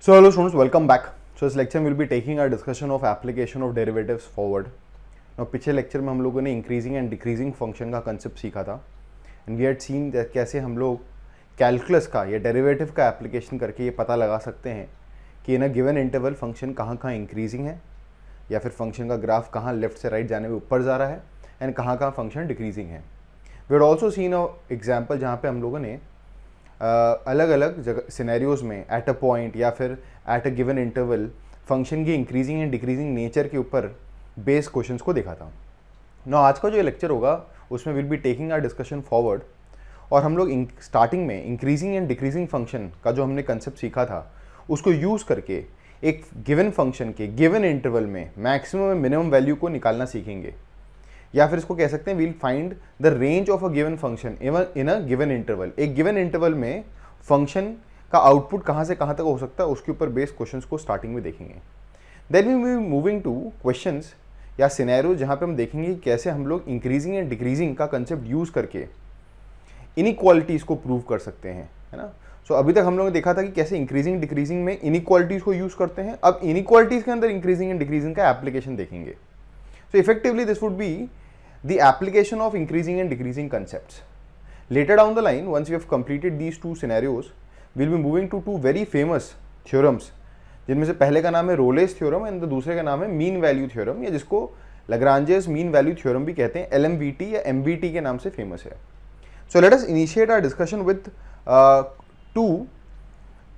So hello students, welcome back. So this lecture we'll be taking our discussion of application of derivatives forward. Now पिछले lecture में हम लोगों ने increasing and decreasing function का concept सीखा था and we had seen कैसे हम लोग कैलकुलस का या डेरिवेटिव का एप्लीकेशन करके ये पता लगा सकते हैं कि इन अ गिवन इंटरवल फंक्शन कहाँ कहाँ इंक्रीजिंग है या फिर फंक्शन का ग्राफ कहाँ लेफ्ट से राइट जाने में ऊपर जा रहा है एंड कहाँ कहाँ फंक्शन डिक्रीजिंग है. We had also seen a example जहाँ पे हम लोगों ने अलग अलग जगह सिनेरियोज में एट अ पॉइंट या फिर at a given interval function की इंक्रीजिंग एंड डिक्रीजिंग नेचर के ऊपर बेस्ड क्वेश्चंस को देखा था. नो आज का जो लेक्चर होगा उसमें will be taking our discussion forward और हम लोग स्टार्टिंग में इंक्रीजिंग एंड डिक्रीजिंग फंक्शन का जो हमने कंसेप्ट सीखा था उसको यूज़ करके एक गिवन फंक्शन के गिवन इंटरवल में मैक्सिमम और मिनिमम वैल्यू को निकालना सीखेंगे, या फिर इसको कह सकते हैं we'll find the range of a given function in a given interval. एक गिवन इंटरवल में फंक्शन का आउटपुट कहाँ से कहाँ तक हो सकता है उसके ऊपर बेस्ड क्वेश्चंस को स्टार्टिंग में देखेंगे. Then we will be moving to questions या सिनेरियो जहाँ पे हम देखेंगे कि कैसे हम लोग इंक्रीजिंग एंड डिक्रीजिंग का कंसेप्ट यूज़ करके इनइक्वालिटीज़ को प्रूव कर सकते हैं, है ना. सो अभी तक हम लोगों ने देखा था कि कैसे इंक्रीजिंग डिक्रीजिंग में इनइक्वालिटीज़ को यूज़ करते हैं. अब इनइक्वालिटीज़ के अंदर इंक्रीजिंग एंड डिक्रीजिंग का एप्लीकेशन देखेंगे. सो effectively this would B the application of increasing and decreasing concepts. Later down the line, once we have completed these two scenarios, we'll be moving to two very famous theorems, जिनमें से पहले का नाम है Rolle's theorem and दूसरे का नाम है मीन वैल्यू थ्योरम, या जिसको लग्रांजेस मीन वैल्यू थ्योरम भी कहते हैं, LMVT या MVT के नाम से फेमस है. So let us initiate our discussion with two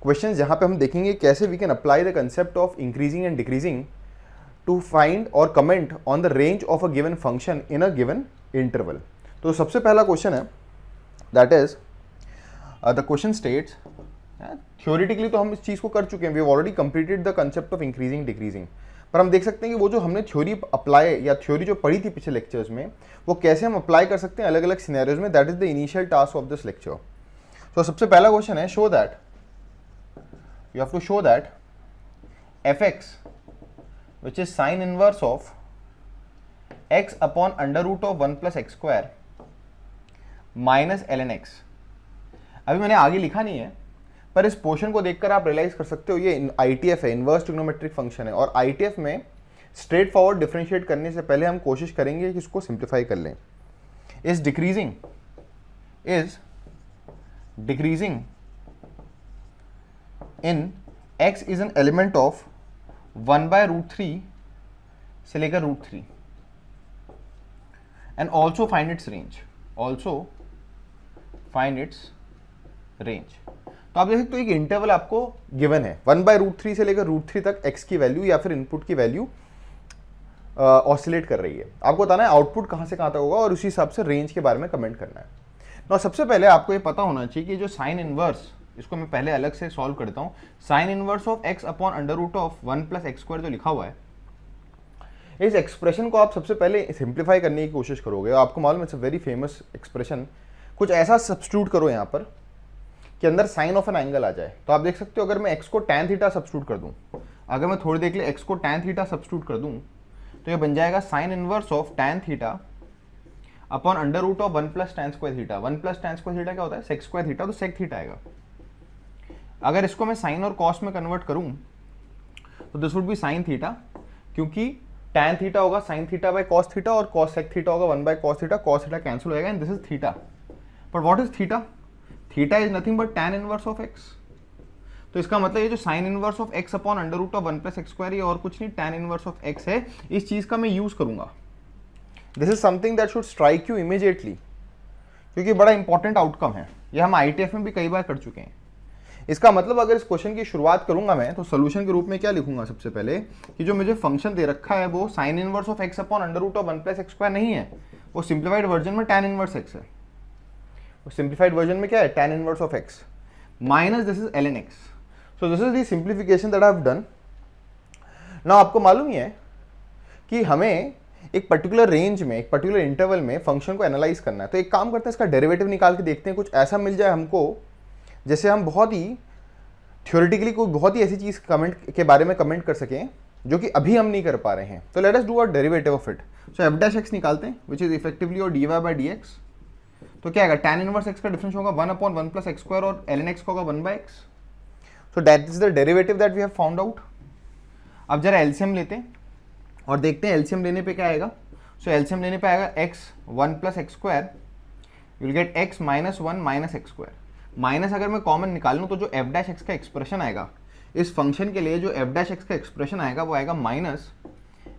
questions जहाँ पे हम देखेंगे कैसे we can apply the concept of increasing and decreasing to find or comment on the range of a given function in a given interval. तो सबसे पहला question है that is the question states, theoretically तो हम इस चीज़ को कर चुके हैं, we have already completed the concept of increasing decreasing, पर हम देख सकते हैं कि वो जो हमने थ्योरी अप्लाई या थ्योरी जो पढ़ी थी पिछले लेक्चर्स में वो कैसे हम अप्लाई कर सकते हैं अलग अलग सिनेरियोज में. That is the initial task of this lecture. तो सबसे पहला क्वेश्चन है show that you have to show that fx which is sine inverse of x upon under root of 1 plus x square minus ln x. अभी मैंने आगे लिखा नहीं है पर इस पोर्शन को देखकर आप रियलाइज कर सकते हो ये ITF है, इन्वर्स ट्रिग्नोमेट्रिक फंक्शन है, और ITF में स्ट्रेट फॉरवर्ड डिफरेंशिएट करने से पहले हम कोशिश करेंगे कि इसको सिंप्लीफाई कर लें. Is decreasing in x is an element of 1/√3 से लेकर √3 and also find its range. तो आप देख सकते हो एक इंटरवल आपको गिवन है 1/√3 से लेकर √3 तक x की वैल्यू या फिर इनपुट की वैल्यू ऑसिलेट कर रही है. आपको बताना है आउटपुट कहाँ से कहाँ तक होगा और उसी हिसाब से रेंज के बारे में कमेंट करना है. ना सबसे पहले आपको ये पता होना चाहिए कि जो साइन इनवर्स, इसको मैं पहले अलग से सॉल्व करता हूँ, sine inverse of x upon under root of 1 plus x square जो लिखा हुआ है, इस एक्सप्रेशन को आप सबसे पहले सिंप्लीफाई करने की कोशिश करोगे. आपको मालूम है it's a very famous expression. कुछ ऐसा सब्स्टिट्यूट करो यहाँ पर कि अंदर साइन ऑफ एन एंगल आ जाए. तो आप देख सकते हो अगर मैं x को tan थीटा सब्स्टिट्यूट कर दूँ, अगर मैं थोड़ी देर के लिए x को tan थीटा सब्स्टिट्यूट कर दूँ तो ये बन जाएगा sine inverse of tan theta upon under root of 1 plus tan square theta. 1 plus tan square theta क्या होता है, सेक स्क्वायर थीटा, तो सेक थीटा आएगा. अगर इसको मैं साइन और कॉस में कन्वर्ट करूं तो this would be sine theta, क्योंकि tan थीटा होगा sine theta by cos theta और कॉस सेक थीटा होगा 1 by cos theta. Cos theta cancel हो जाएगा and this is theta. But what is theta? Theta is nothing but tan inverse of x. तो इसका मतलब ये जो sine inverse of x upon under root of 1 plus x square, ये और कुछ नहीं tan इनवर्स ऑफ x है. इस चीज का मैं यूज करूंगा. This is something that should strike you immediately, क्योंकि बड़ा इंपॉर्टेंट आउटकम है. ये हम ITF में भी कई बार कर चुके हैं. इसका मतलब अगर इस क्वेश्चन की शुरुआत करूंगा मैं तो सोल्यूशन के रूप में क्या लिखूंगा सबसे पहले कि जो मुझे फंक्शन दे रखा है वो sine inverse of x upon under root of 1 plus x square नहीं है, वो सिंप्लीफाइड वर्जन में tan इनवर्स x है. वो सिंप्लीफाइड वर्जन में क्या है, tan inverse of x minus this is ln x. So this is the simplification that I have done. Now आपको मालूम ही है कि हमें एक पर्टिकुलर रेंज में, एक पर्टिकुलर इंटरवल में फंक्शन को एनालाइज करना है. तो एक काम करते हैं, इसका डेरिवेटिव निकाल के देखते हैं, कुछ ऐसा मिल जाए हमको जैसे हम बहुत ही थ्योरेटिकली कोई बहुत ही ऐसी चीज़ कमेंट के बारे में कमेंट कर सकें जो कि अभी हम नहीं कर पा रहे हैं. तो let us do a derivative of it. So f dash x निकालते हैं विच इज इफेक्टिवली और dy बाई डी एक्स. तो क्या आएगा, tan इनवर्स x का डिफरेंस होगा 1 अपॉन 1 प्लस एक्स स्क्वायर और ln x का होगा 1 by x. So that is the derivative that we have found out. अब जरा एलसीएम लेते हैं और देखते हैं एलसीएम लेने पे क्या आएगा। सो एलसीएम लेने पे आएगा x 1 plus x square, you will gate x minus 1 minus x square. Minus अगर मैं कॉमन निकाल लूँ तो जो f डैश एक्स का एक्सप्रेशन आएगा इस फंक्शन के लिए, जो f डैश एक्स का एक्सप्रेशन आएगा वो आएगा minus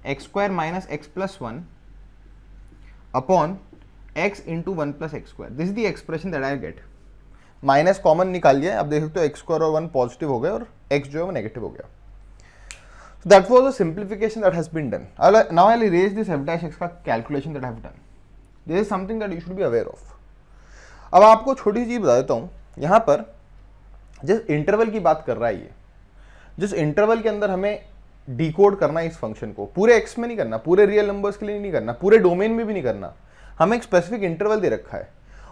x square minus x plus 1 upon x into 1 plus x square. This is the expression that I get. Minus common निकाल लिया, अब देख सकते हो एक्स स्क्वायर और 1 पॉजिटिव हो गए और x जो है वो नेगेटिव हो गया। So that was a simplification that has been done. Now I'll erase this f dash x का calculation that I have done. This is something that you should be aware of. अब आपको छोटी चीज बता देता हूँ, यहाँ पर जिस इंटरवल की बात कर रहा है ये, जिस इंटरवल के अंदर हमें डिकोड करना है इस फंक्शन को, पूरे x में नहीं करना, पूरे रियल नंबर्स के लिए नहीं करना, पूरे डोमेन में भी नहीं करना, हमें एक स्पेसिफिक इंटरवल दे रखा है।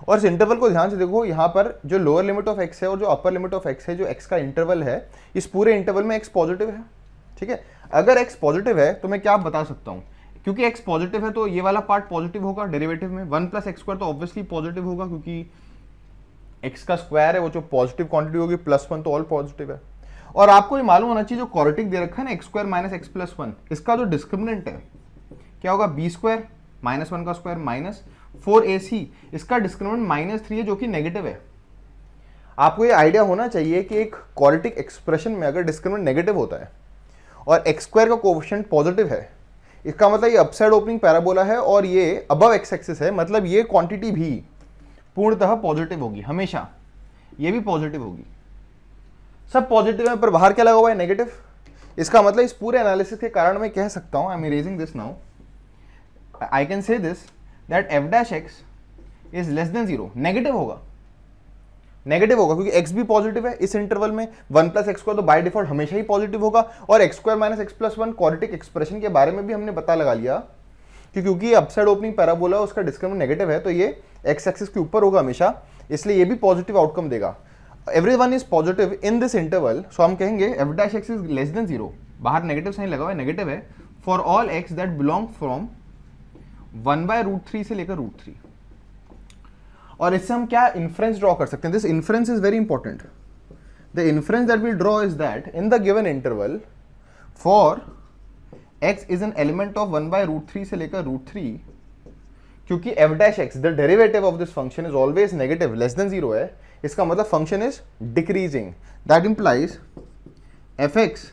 और इस इंटरवल को ध्यान से देखो, यहाँ पर जो लोअर लिमिट ऑफ x है और जो अपर लिमिट ऑफ x है, जो x का इंटरवल है, इस पूरे इंटरवल में x पॉजिटिव है। ठीक है, अगर x पॉजिटिव है तो मैं क्या बता सकता हूं, क्योंकि x पॉजिटिव है तो ये वाला पार्ट पॉजिटिव होगा डेरिवेटिव में। 1 प्लस एक्स स्क्वायर तो ऑब्वियसली पॉजिटिव होगा क्योंकि x का स्क्वायर है, वो जो पॉजिटिव क्वांटिटी होगी, प्लस 1 तो ऑल पॉजिटिव है। और आपको ये मालूम होना चाहिए जो क्वाड्रेटिक दे रखा है ना x square minus x plus 1, इसका जो डिस्क्रिमिनेंट है क्या होगा, बी स्क्वायर माइनस 1 का स्क्वायर माइनस 4ac, इसका डिस्क्रिमिनेंट -3 है जो कि नेगेटिव है। आपको ये आइडिया होना चाहिए कि एक क्वाड्रेटिक एक्सप्रेशन में अगर डिस्क्रिमिनेंट नेगेटिव होता है और एक्स स्क्वायर का कोएफिशिएंट पॉजिटिव है, इसका मतलब ये अपसाइड ओपनिंग पैराबोला है और ये अबव एक्स एक्सिस है, मतलब ये क्वांटिटी भी पूर्णतः पॉजिटिव होगी हमेशा, ये भी पॉजिटिव होगी, सब पॉजिटिव है, पर बाहर क्या लगा हुआ है, नेगेटिव। इसका मतलब इस पूरे एनालिसिस के कारण मैं कह सकता हूं, I am erasing this now, I can say this that F dash X is less than 0, negative होगा, नेगेटिव होगा क्योंकि x भी पॉजिटिव है इस इंटरवल में। 1 प्लस एक्स स्क्वायर तो बाय डिफॉल्ट हमेशा ही पॉजिटिव होगा, और x square minus x plus 1 quadratic expression के बारे में भी हमने पता लगा लिया कि क्योंकि अपसाइड ओपनिंग पैराबोला उसका डिस्क्रिमिनेंट नेगेटिव है तो ये एक्स एक्सिस के ऊपर होगा हमेशा, इसलिए ये भी पॉजिटिव आउटकम देगा। Everyone is positive in this interval, so हम कहेंगे F dash X is less than 0, बाहर नेगेटिव साइन लगा हुआ है, नेगेटिव है, for all X that belong from 1/√3 से लेकर √3। और इससे हम क्या इन्फ्रेंस ड्रॉ कर सकते हैं, this inference is very important. The inference that will draw is that in the given interval for x is an element of 1/√3 से लेकर √3, क्योंकि f dash x the derivative of this function is always negative less than 0 है, इसका मतलब function is decreasing, that implies fx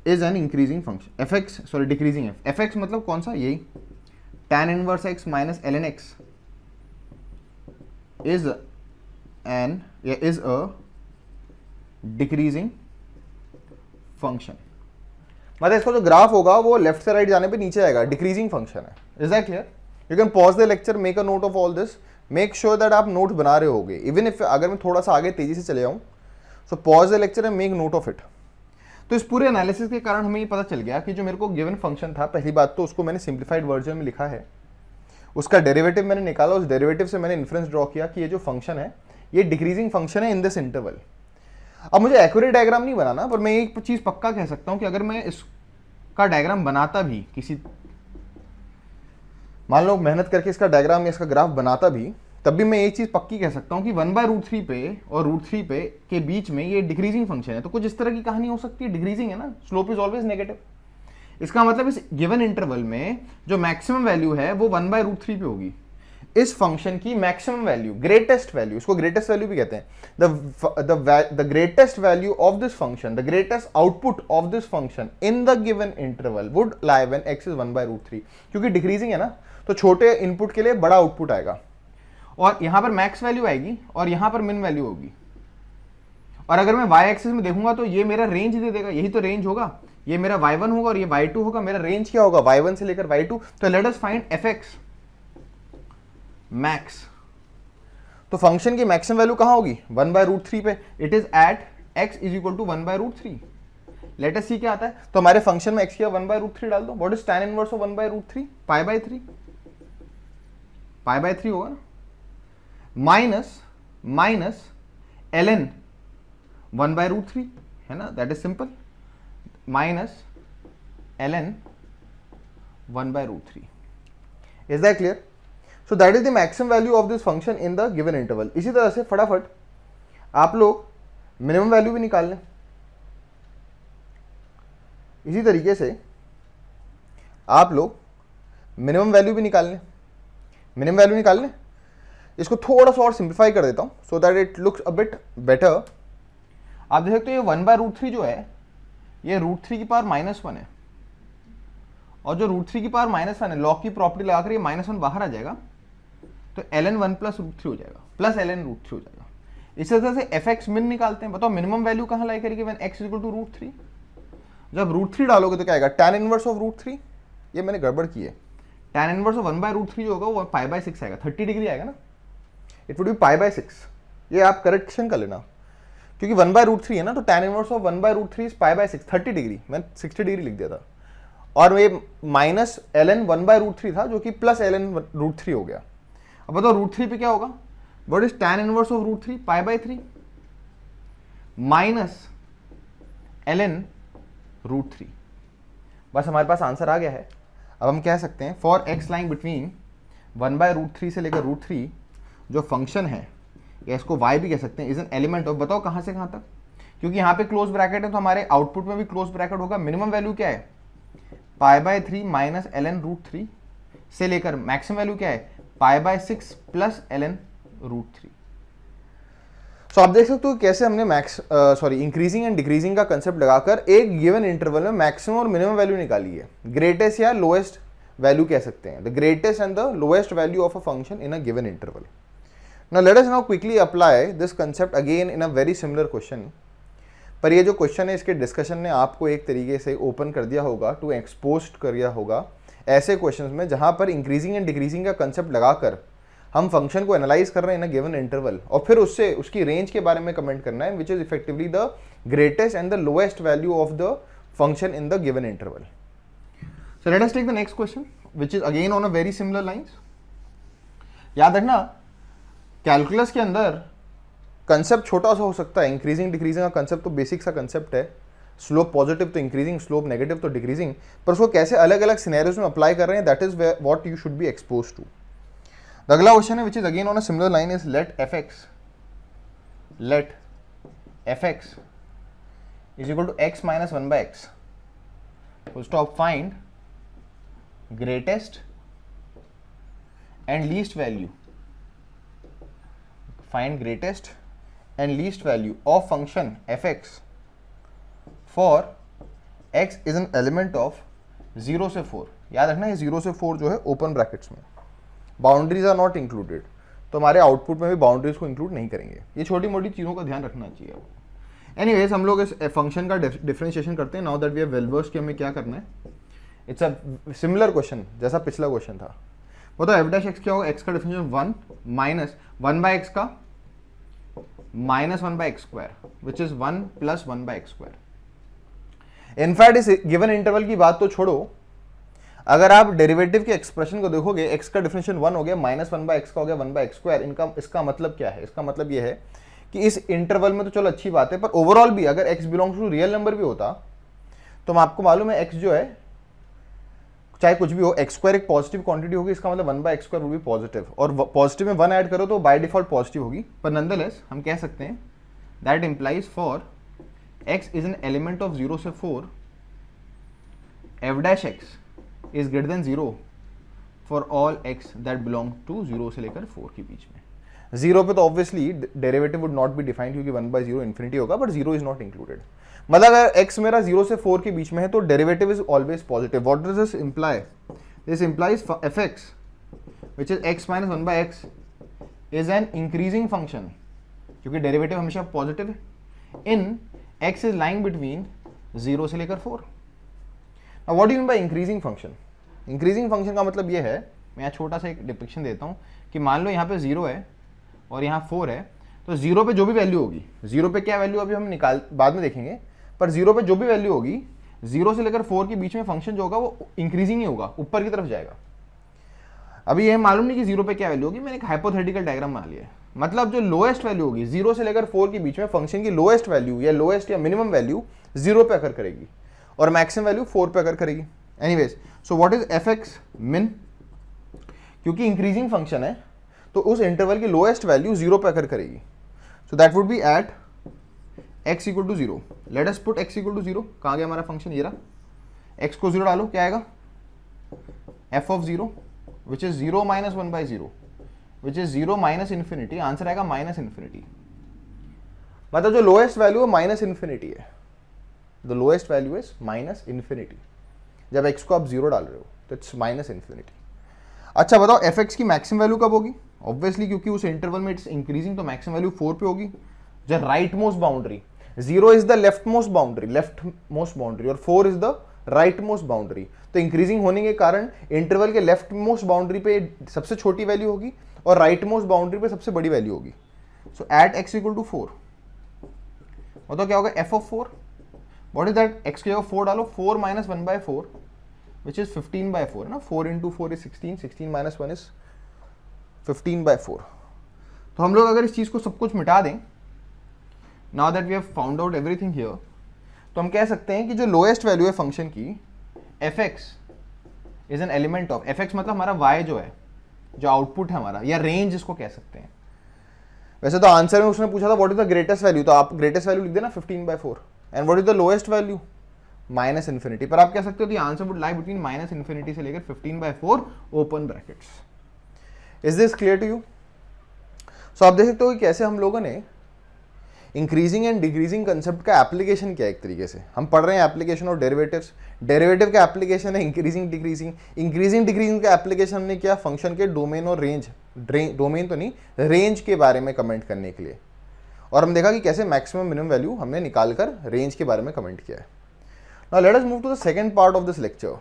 is an increasing function, fx sorry decreasing है, fx मतलब कौन सा, यही tan inverse x minus ln x is a decreasing function। मतलब इसका जो ग्राफ होगा वो लेफ्ट से राइट जाने पे नीचे आएगा, डिक्रीजिंग फंक्शन है। Is that clear? You can pause the lecture, make a note of all this, make sure that आप नोट बना रहे होगे, इवन इफ अगर मैं थोड़ा सा आगे तेजी से चले जाऊं, so pause the lecture and make note of it. तो इस पूरे एनालिसिस के कारण हमें ये पता चल गया कि जो मेरे को गिवन फंक्शन था, पहली बात तो उसको मैंने सिंप्लीफाइड वर्जन में लिखा है, उसका डेरिवेटिव मैंने निकाला, उस डेरिवेटिव से मैंने इन्फ्रेंस ड्रॉ किया कि ये जो फंक्शन है ये डिक्रीजिंग फंक्शन है इन दिस इंटरवल। अब मुझे एक्यूरेट डायग्राम नहीं बनाना, पर मैं एक चीज पक्का कह सकता हूं कि अगर मैं इसका डायग्राम बनाता भी, किसी मान लो मेहनत करके इसका डायग्राम या इसका ग्राफ बनाता भी, तब भी मैं एक चीज पक्की कह सकता हूं कि 1/√3 पे और √3 पे के बीच में ये डिक्रीजिंग फंक्शन है। तो कुछ इस तरह की कहानी हो सकती है, डिक्रीजिंग है ना, स्लोप इज ऑलवेज नेगेटिव। इसका मतलब इस गिवन इंटरवल में जो मैक्सिमम वैल्यू है वो 1/√3 पे होगी। इस फंक्शन की मैक्सिमम वैल्यू, ग्रेटेस्ट वैल्यू, इसको ग्रेटेस्ट वैल्यू भी कहते हैं, the greatest value of this function, the greatest output of this function in the given interval would lie when x is 1/√3, क्योंकि डिक्रीजिंग है ना, तो छोटे इनपुट के लिए बड़ा आउटपुट आएगा, और यहां पर मैक्स वैल्यू आएगी और यहां पर मिन वैल्यू होगी। और अगर मैं y एक्सिस में देखूंगा तो ये मेरा रेंज दे देगा, यही तो रेंज होगा, ये मेरा y1 होगा और ये y2 होगा, मेरा रेंज क्या होगा, y1 से लेकर y2। तो let us find fx max. तो फंक्शन की मैक्सिमम वैल्यू कहां होगी, 1/√3 पे, it is at x is equal to 1/√3। Let us see क्या आता है, तो हमारे फंक्शन में x की 1/√3 डाल दो, what is tan inverse of 1/√3, π/3, π/3 होगा ना, माइनस ln 1/√3 है ना, that is simple, minus ln 1/√3। Is that clear? So that is the maximum value of this function in the given interval. इसी तरह से फटाफट आप लोग मिनिमम वैल्यू भी निकाल लें। इसी तरीके से आप लोग मिनिमम वैल्यू भी निकाल लें, मिनिमम वैल्यू निकाल लें। इसको थोड़ा सा और सिंप्लीफाई कर देता हूं so that it looks a bit better. आप देख सकते हो ये 1/√3 जो है ये √3 की पावर -1 है, और जो √3 की पावर -1 है, लॉग की प्रॉपर्टी लगाकर ये -1 बाहर आ जाएगा, तो ln 1 + √3 हो जाएगा, प्लस ln √3 हो जाएगा। इसी तरह से fx min निकालते हैं। बताओ मिनिमम वैल्यू कहां लाई करेगी व्हेन x = √3? जब √3 डालोगे तो क्या आएगा, tan इनवर्स ऑफ √3। ये मैंने गड़बड़ की है, tan इनवर्स ऑफ 1/√3 जो होगा वो π/6 आएगा, 30 डिग्री आएगा ना, इट वुड बी π/6। ये आप करेक्शन कर लेना, क्योंकि 1/√3 है ना, तो tan inverse of 1/√3 is π/6, 30 degree. मैंने 60 डिग्री लिख दिया था, और ये माइनस ln 1/√3 था जो कि प्लस ln √3 हो गया। अब बताओ √3 पे क्या होगा, what is tan inverse of √3? π/3 minus ln √3। बस हमारे पास आंसर आ गया है। अब हम कह सकते हैं फॉर x लाइंग बिटवीन 1/√3 से लेकर √3 जो फंक्शन है, या इसको y भी कह सकते हैं, इज एन एलिमेंट ऑफ, बताओ कहां से कहां तक, क्योंकि यहां पे क्लोज ब्रैकेट है तो हमारे आउटपुट में भी क्लोज ब्रैकेट होगा। मिनिमम वैल्यू क्या है, π/3 माइनस ln √3 से लेकर मैक्सिमम वैल्यू क्या है, π/6 प्लस ln √3। सो आप देख सकते हो कैसे हमने इंक्रीजिंग एंड डिक्रीजिंग का कंसेप्ट लगाकर एक गिवन इंटरवल में मैक्सिमम और मिनिमम वैल्यू निकाली है। ग्रेटेस्ट या लोएस्ट वैल्यू कह सकते हैं, the greatest and the lowest value of a function in a given interval. Now let us now quickly apply this concept again in a very similar question. पर ये जो question है इसके discussion ने आपको एक तरीके से ओपन कर दिया होगा, टू एक्सपोज कर दिया होगा ऐसे क्वेश्चंस में जहां पर इंक्रीजिंग एंड डिक्रीजिंग का कंसेप्ट लगाकर हम फंक्शन को एनालाइज कर रहे हैं इन अ गिवन इंटरवल, और फिर उससे उसकी रेंज के बारे में कमेंट करना है, which is effectively the greatest and the lowest value of the function in the given interval. So let us take the next question which is again on a very similar lines. याद रखना calculus के अंदर concept छोटा सा हो सकता है, increasing decreasing का कंसेप्ट तो बेसिक सा कंसेप्ट है, स्लोप पॉजिटिव तो इंक्रीजिंग, स्लोप नेगेटिव तो डिक्रीजिंग, पर उसको कैसे अलग अलग सिनेरियोज में अप्लाई कर रहे हैं, that is what you should be expose to. अगला क्वेश्चन है which is again on a similar line is let fx is equal to x minus 1/x. Full stop. Find greatest and least value. Find greatest and least value of function fx for x is an element of 0 से 4। याद रखना ये 0 से 4 जो है open brackets में, boundaries are not included, तो हमारे आउटपुट में भी बाउंड्रीज को इंक्लूड नहीं करेंगे। ये छोटी मोटी चीज़ों का ध्यान रखना चाहिए। एनीवेज हम लोग इस फंक्शन का डिफरेंशिएशन करते हैं। Now that we have well versed कि हमें क्या करना है। इट्स अ सिमिलर क्वेश्चन जैसा पिछला क्वेश्चन था। बताओ f' क्या होगा, x का डिफरेंशिएशन 1 माइनस 1/x का minus 1/x², which is 1 plus 1/x²। In fact इस गिवन इंटरवल की बात तो छोड़ो, अगर आप डेरिवेटिव के एक्सप्रेशन को देखोगे, x का डिफरेंशिएशन 1 हो गया, माइनस 1/x का हो गया 1/x²। इसका मतलब क्या है, इसका मतलब ये है कि इस इंटरवल में तो चलो अच्छी बात है, पर ओवरऑल भी अगर x belongs to real number भी होता तो आपको मालूम है x जो है चाहे कुछ भी हो, x² एक पॉजिटिव क्वांटिटी होगी, इसका मतलब 1/x² वो भी पॉजिटिव, और पॉजिटिव में 1 ऐड करो तो बाय डिफॉल्ट पॉजिटिव होगी। पर नंदलेस हम कह सकते हैं that implies for x is an element of 0 से 4 f' is greater than 0 for all x that belong to 0 से लेकर 4 के बीच में। 0 पे तो obviously derivative would not be defined क्योंकि 1/0 इन्फिनिटी होगा, बट 0 इज नॉट इंक्लूडेड। मतलब अगर x मेरा 0 से 4 के बीच में है तो derivative is always positive. What does this imply? This implies fx which is x minus 1/x is an increasing function, क्योंकि डेरिवेटिव हमेशा पॉजिटिव है, इन x is lying between 0 से लेकर 4। Now what do you mean by increasing function? Increasing function का मतलब ये है, मैं यहाँ छोटा सा एक डिपिक्शन देता हूँ कि मान लो यहाँ पे 0 है और यहाँ 4 है, तो 0 पे जो भी वैल्यू होगी, 0 पे क्या वैल्यू अभी हम बाद में देखेंगे, पर 0 पे जो भी वैल्यू होगी 0 से लेकर 4 के बीच में फंक्शन जो होगा वो इंक्रीजिंग ही होगा, ऊपर की तरफ जाएगा। अभी ये मालूम नहीं कि 0 पे क्या वैल्यू होगी, मैंने एक हाइपोथेटिकल डायग्राम बना लिया है। मतलब जो लोएस्ट वैल्यू होगी 0 से लेकर 4 के बीच में फंक्शन की लोएस्ट वैल्यू या लोएस्ट या मिनिमम वैल्यू 0 पे अकर करेगी और मैक्सिमम वैल्यू 4 पे अकर करेगी। Anyways, so what is fx min? क्योंकि इंक्रीजिंग फंक्शन है तो उस इंटरवल की लोएस्ट वैल्यू 0 पे अकर करेगी, so that would be at x equal to 0, let us put x equal to 0, कहाँ गया हमारा फंक्शन, ये रहा, x को 0 डालो, क्या आएगा, f of 0 which is 0 minus 1/0 which is 0 minus infinity, answer आएगा माइनस इन्फिनिटी। मतलब जो लोएस्ट वैल्यू है माइनस इन्फिनिटी है, the lowest value is minus infinity. जब x को आप 0 डाल रहे हो तो इट्स माइनस इन्फिनिटी। अच्छा बताओ fx की मैक्सिमम वैल्यू कब होगी, ऑब्वियसली क्योंकि उस इंटरवल में इट्स इंक्रीजिंग, तो मैक्सिमम वैल्यू 4 पे होगी। जो right most boundary, 0 is the left most boundary और 4 is the right most boundary, तो इंक्रीजिंग होने के कारण इंटरवल के लेफ्ट मोस्ट बाउंड्री पे सबसे छोटी वैल्यू होगी और राइट मोस्ट बाउंड्री पे सबसे बड़ी वैल्यू होगी। सो एट x इक्वल टू 4, बताओ क्या होगा, f of 4, what is that, x की जगह 4 डालो, 4 माइनस 1/4 विच इज 15/4 है ना, 4 इंटू 4 इज 16, 16 माइनस 1 इज 15/4। तो हम लोग अगर इस चीज को सब कुछ मिटा दें, now that we have found out everything here, तो हम कह सकते हैं कि जो लोएस्ट वैल्यू है फंक्शन की, fx is an element of, fx मतलब हमारा y जो है, जो आउटपुट है हमारा, या रेंज इसको कह सकते हैं। वैसे तो आंसर में उसने पूछा था what is the greatest value, तो आप ग्रेटेस्ट वैल्यू लिख देना 15/4, and what is the lowest value, minus infinity, पर आप कह सकते हो the answer would lie between minus infinity से लेकर 15/4 open brackets. Is this clear to you? So आप देख सकते हो कि कैसे हम लोगों ने इंक्रीजिंग एंड डिक्रीजिंग कंसेप्ट का एप्लीकेशन किया। एक तरीके से हम पढ़ रहे हैं एप्लीकेशन ऑफ डेरिवेटिव्स, डेरिवेटिव का एप्लीकेशन है इंक्रीजिंग डिक्रीजिंग, इंक्रीजिंग डिक्रीजिंग का एप्लीकेशन हमने किया फंक्शन के डोमेन और रेंज, डोमेन तो नहीं, रेंज के बारे में कमेंट करने के लिए, और हम देखा कि कैसे मैक्सिमम मिनिमम वैल्यू हमने निकालकर रेंज के बारे में कमेंट किया है। Now let us move to the second part of this lecture,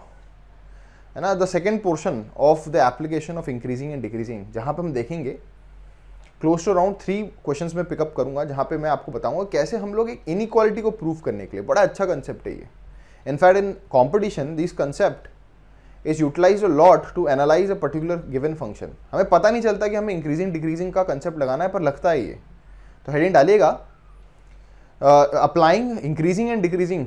है ना, the second portion of the application of increasing and decreasing, जहां पे हम देखेंगे क्लोज टू अराउंड 3 क्वेश्चंस में पिकअप करूंगा, जहां पे मैं आपको बताऊंगा कैसे हम लोग एक इनइक्वालिटी को प्रूव करने के लिए, बड़ा अच्छा कंसेप्ट है ये। In fact in competition this concept is utilised a lot to analyse a particular given function. हमें पता नहीं चलता कि हमें इंक्रीजिंग डिक्रीजिंग का कंसेप्ट लगाना है, पर लगता है ये। तो हेडिंग डालिएगा applying increasing and decreasing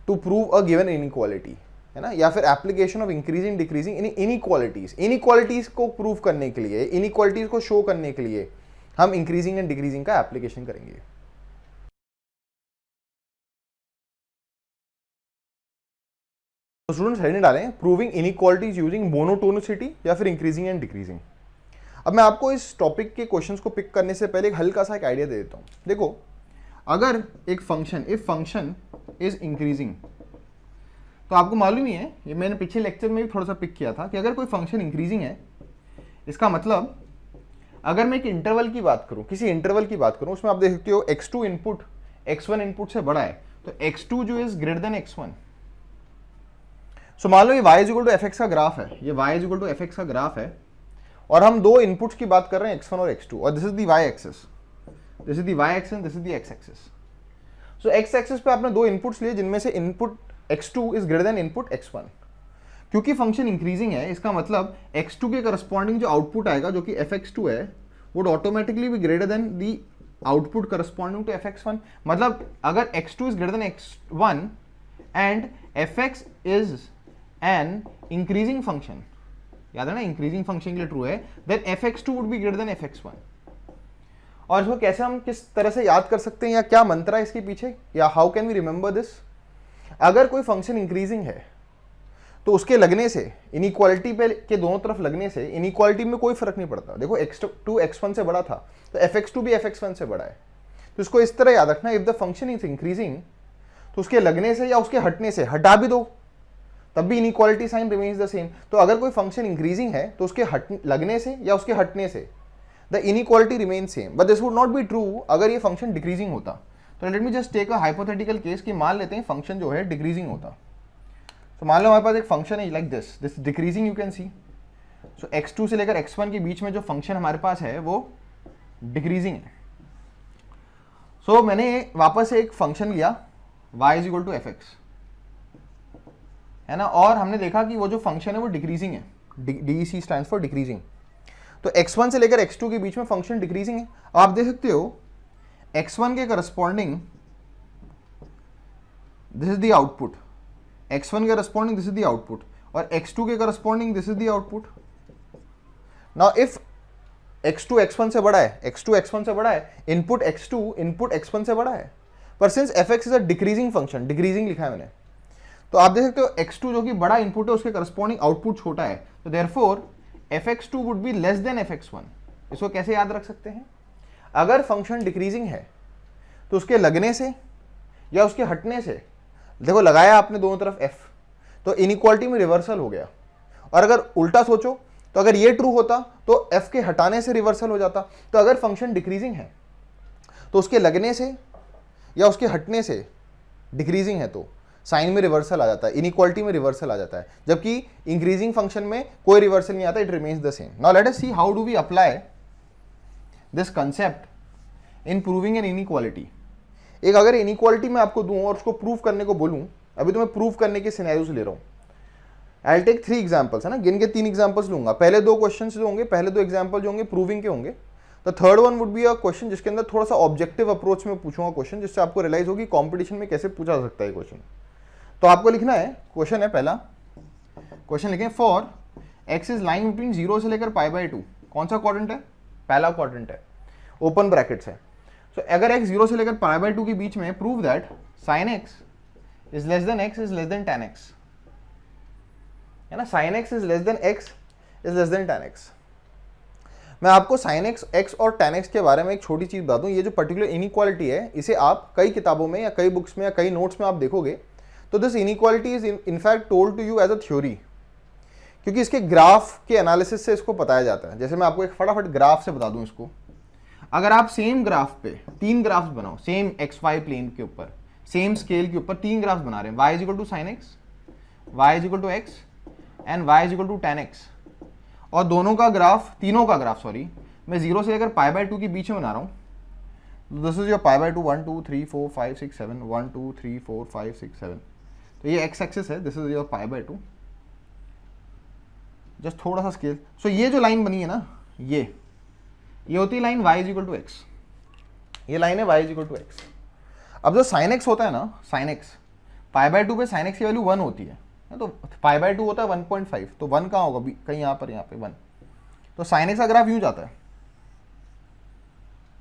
to prove a given inequality, है ना, या फिर application of increasing decreasing in inequalities को प्रूव करने के लिए, इनइक्वालिटीज को शो करने के लिए हम इंक्रीजिंग एंड डिक्रीजिंग का एप्लीकेशन करेंगे। तो स्टूडेंट्स हेडिंग डालें प्रूविंग इनइक्वालिटीज यूजिंग मोनोटोनिसिटी या फिर इंक्रीजिंग एंड डिक्रीजिंग। अब मैं आपको इस टॉपिक के क्वेश्चंस को पिक करने से पहले एक हल्का सा एक आइडिया दे देता हूं। देखो, अगर एक function, if function is increasing, तो आपको मालूम ही है, ये मैंने पिछले लेक्चर में भी थोड़ा सा पिक किया था कि अगर कोई फंक्शन इंक्रीजिंग है, इसका मतलब अगर मैं एक इंटरवल की बात करूं, किसी इंटरवल की बात करूं, उसमें आप देख सकते हो x2 इनपुट x1 इनपुट से बड़ा है, तो x2 जो इज ग्रेटर देन x1। सो मान लो ये y is equal to fx का ग्राफ है, ये y is equal to fx का ग्राफ है, और हम दो इनपुट्स की बात कर रहे हैं x1 और x2, और this is the y axis, this is the y axis, this is the x axis. So x axis पे आपने दो इनपुट्स लिए जिनमें से input x2 is greater then input x1। क्योंकि फंक्शन इंक्रीजिंग है, इसका मतलब x2 के करस्पॉन्डिंग जो आउटपुट आएगा, जो कि fx2 है, would automatically be greater than the output corresponding to fx1। मतलब अगर x2 is greater than x1 and fx is an increasing function, याद है ना, इंक्रीजिंग फंक्शन के लिए ट्रू है, then fx2 would be greater than fx1। और इसको कैसे हम किस तरह से याद कर सकते हैं, या क्या मंत्र है इसके पीछे, या how can we remember this? अगर कोई फंक्शन इंक्रीजिंग है तो उसके लगने से, इनइक्वालिटी पे के दोनों तरफ लगने से इनइक्वालिटी में कोई फर्क नहीं पड़ता। देखो x2 x1 से बड़ा था, तो fx2 भी fx1 से बड़ा है। तो इसको इस तरह याद रखना, if the function is increasing, तो उसके लगने से या उसके हटने से, हटा भी दो तब भी inequality sign remains the same. तो अगर कोई फंक्शन इंक्रीजिंग है तो उसके लगने से या उसके हटने से the inequality remain same, but this would not be true अगर ये फंक्शन डिक्रीजिंग होता। तो let me just take a hypothetical case कि मान लेते हैं फंक्शन जो है डिक्रीजिंग होता। तो मान लो हमारे पास एक फंक्शन है like this decreasing, you can see. So x2 से लेकर x1 के बीच में जो फंक्शन हमारे पास है वो डिक्रीजिंग है। सो मैंने वापस से एक फंक्शन लिया y is equal to fx, है ना, और हमने देखा कि वो जो फंक्शन है वो डिक्रीजिंग है, DEC स्टैंड्स फॉर डिक्रीजिंग। तो x1 से लेकर x2 के बीच में फंक्शन डिक्रीजिंग है। आप देख सकते हो x1 के corresponding this is the output, x1 के corresponding this is the output, और x2 के corresponding this is the output. Now if x2 x1 से बड़ा है, x2 x1 से बड़ा है, इनपुट x2 इनपुट x1 से बड़ा है, पर since F x is a decreasing function, decreasing लिखा है मैंने, तो आप देख सकते हो x2 जो कि बड़ा इनपुट है उसके करस्पॉन्डिंग आउटपुट छोटा है, तो therefore fx2 would be less than fx1। इसको कैसे याद रख सकते हैं, अगर फंक्शन डिक्रीजिंग है तो उसके लगने से या उसके हटने से, देखो लगाया आपने दोनों तरफ f, तो इनइक्वालिटी में रिवर्सल हो गया। और अगर उल्टा सोचो तो अगर ये ट्रू होता तो f के हटाने से रिवर्सल हो जाता। तो अगर फंक्शन डिक्रीजिंग है तो उसके लगने से या उसके हटने से डिक्रीजिंग है तो साइन में रिवर्सल आ जाता है, इनइक्वालिटी में रिवर्सल आ जाता है, जबकि इंक्रीजिंग फंक्शन में कोई रिवर्सल नहीं आता, it remains the same. Now let us see how do we apply this concept in proving an inequality. एक अगर इनइक्वालिटी मैं आपको दूं और उसको प्रूव करने को बोलूं, अभी तो मैं प्रूव करने के सिनेरियोस ले रहा हूं। आई विल टेक 3 एग्जांपल्स, है ना, गिन के 3 एग्जांपल्स लूंगा। पहले 2 क्वेश्चंस जो होंगे, पहले 2 एग्जांपल जो होंगे प्रूविंग के होंगे। The third one would be a question जिसके अंदर थोड़ा सा ऑब्जेक्टिव अप्रोच में पूछूंगा क्वेश्चन, जिससे आपको रियलाइज होगी कंपटीशन में कैसे पूछा जा सकता है क्वेश्चन। तो आपको लिखना है, क्वेश्चन है पहला, क्वेश्चन लिखें for x is lying between 0 से लेकर π/2। कौन सा क्वाड्रेंट है, पहला क्वाड्रेंट है, ओपन ब्रैकेट्स है। सो अगर x 0 से लेकर π/2 के बीच में, prove that sin x is less than x is less than tan x, है ना, sin x is less than x is less than tan x। मैं आपको sin x और tan x के बारे में एक छोटी चीज बता दूं, ये जो पर्टिकुलर इनइक्वालिटी है इसे आप कई किताबों में या कई बुक्स में या कई नोट्स में आप देखोगे तो this inequality is in fact told to you as a theory, क्योंकि इसके ग्राफ के एनालिसिस से इसको बताया जाता है। जैसे मैं आपको एक फटाफट ग्राफ से बता दूं इसको, अगर आप सेम ग्राफ पे 3 ग्राफ्स बनाओ, सेम xy प्लेन के ऊपर, सेम स्केल के ऊपर 3 ग्राफ्स बना रहे हैं, y is equal to sin x, y is equal to x and y is equal to tan x, और दोनों का ग्राफ, तीनों का ग्राफ सॉरी, मैं 0 से लेकर π/2 के बीच में बना रहा हूँ। दिस इज योर π/2 1 2 3 4 5 6 7 1 2 3 4 5 6 7, तो ये x एक्सिस है, दिस इज योर π/2, जस्ट थोड़ा सा स्केल। सो ये जो लाइन बनी है ना, ये होती है line y is equal to x, ये लाइन है y is equal to x। अब जो sin x होता है ना, sin x π/2 पे sin x की वैल्यू 1 होती है, तो π/2 होता है 1.5, तो 1 कहाँ होगा, कहीं यहाँ पे 1, तो sin x का ग्राफ यूं जाता है,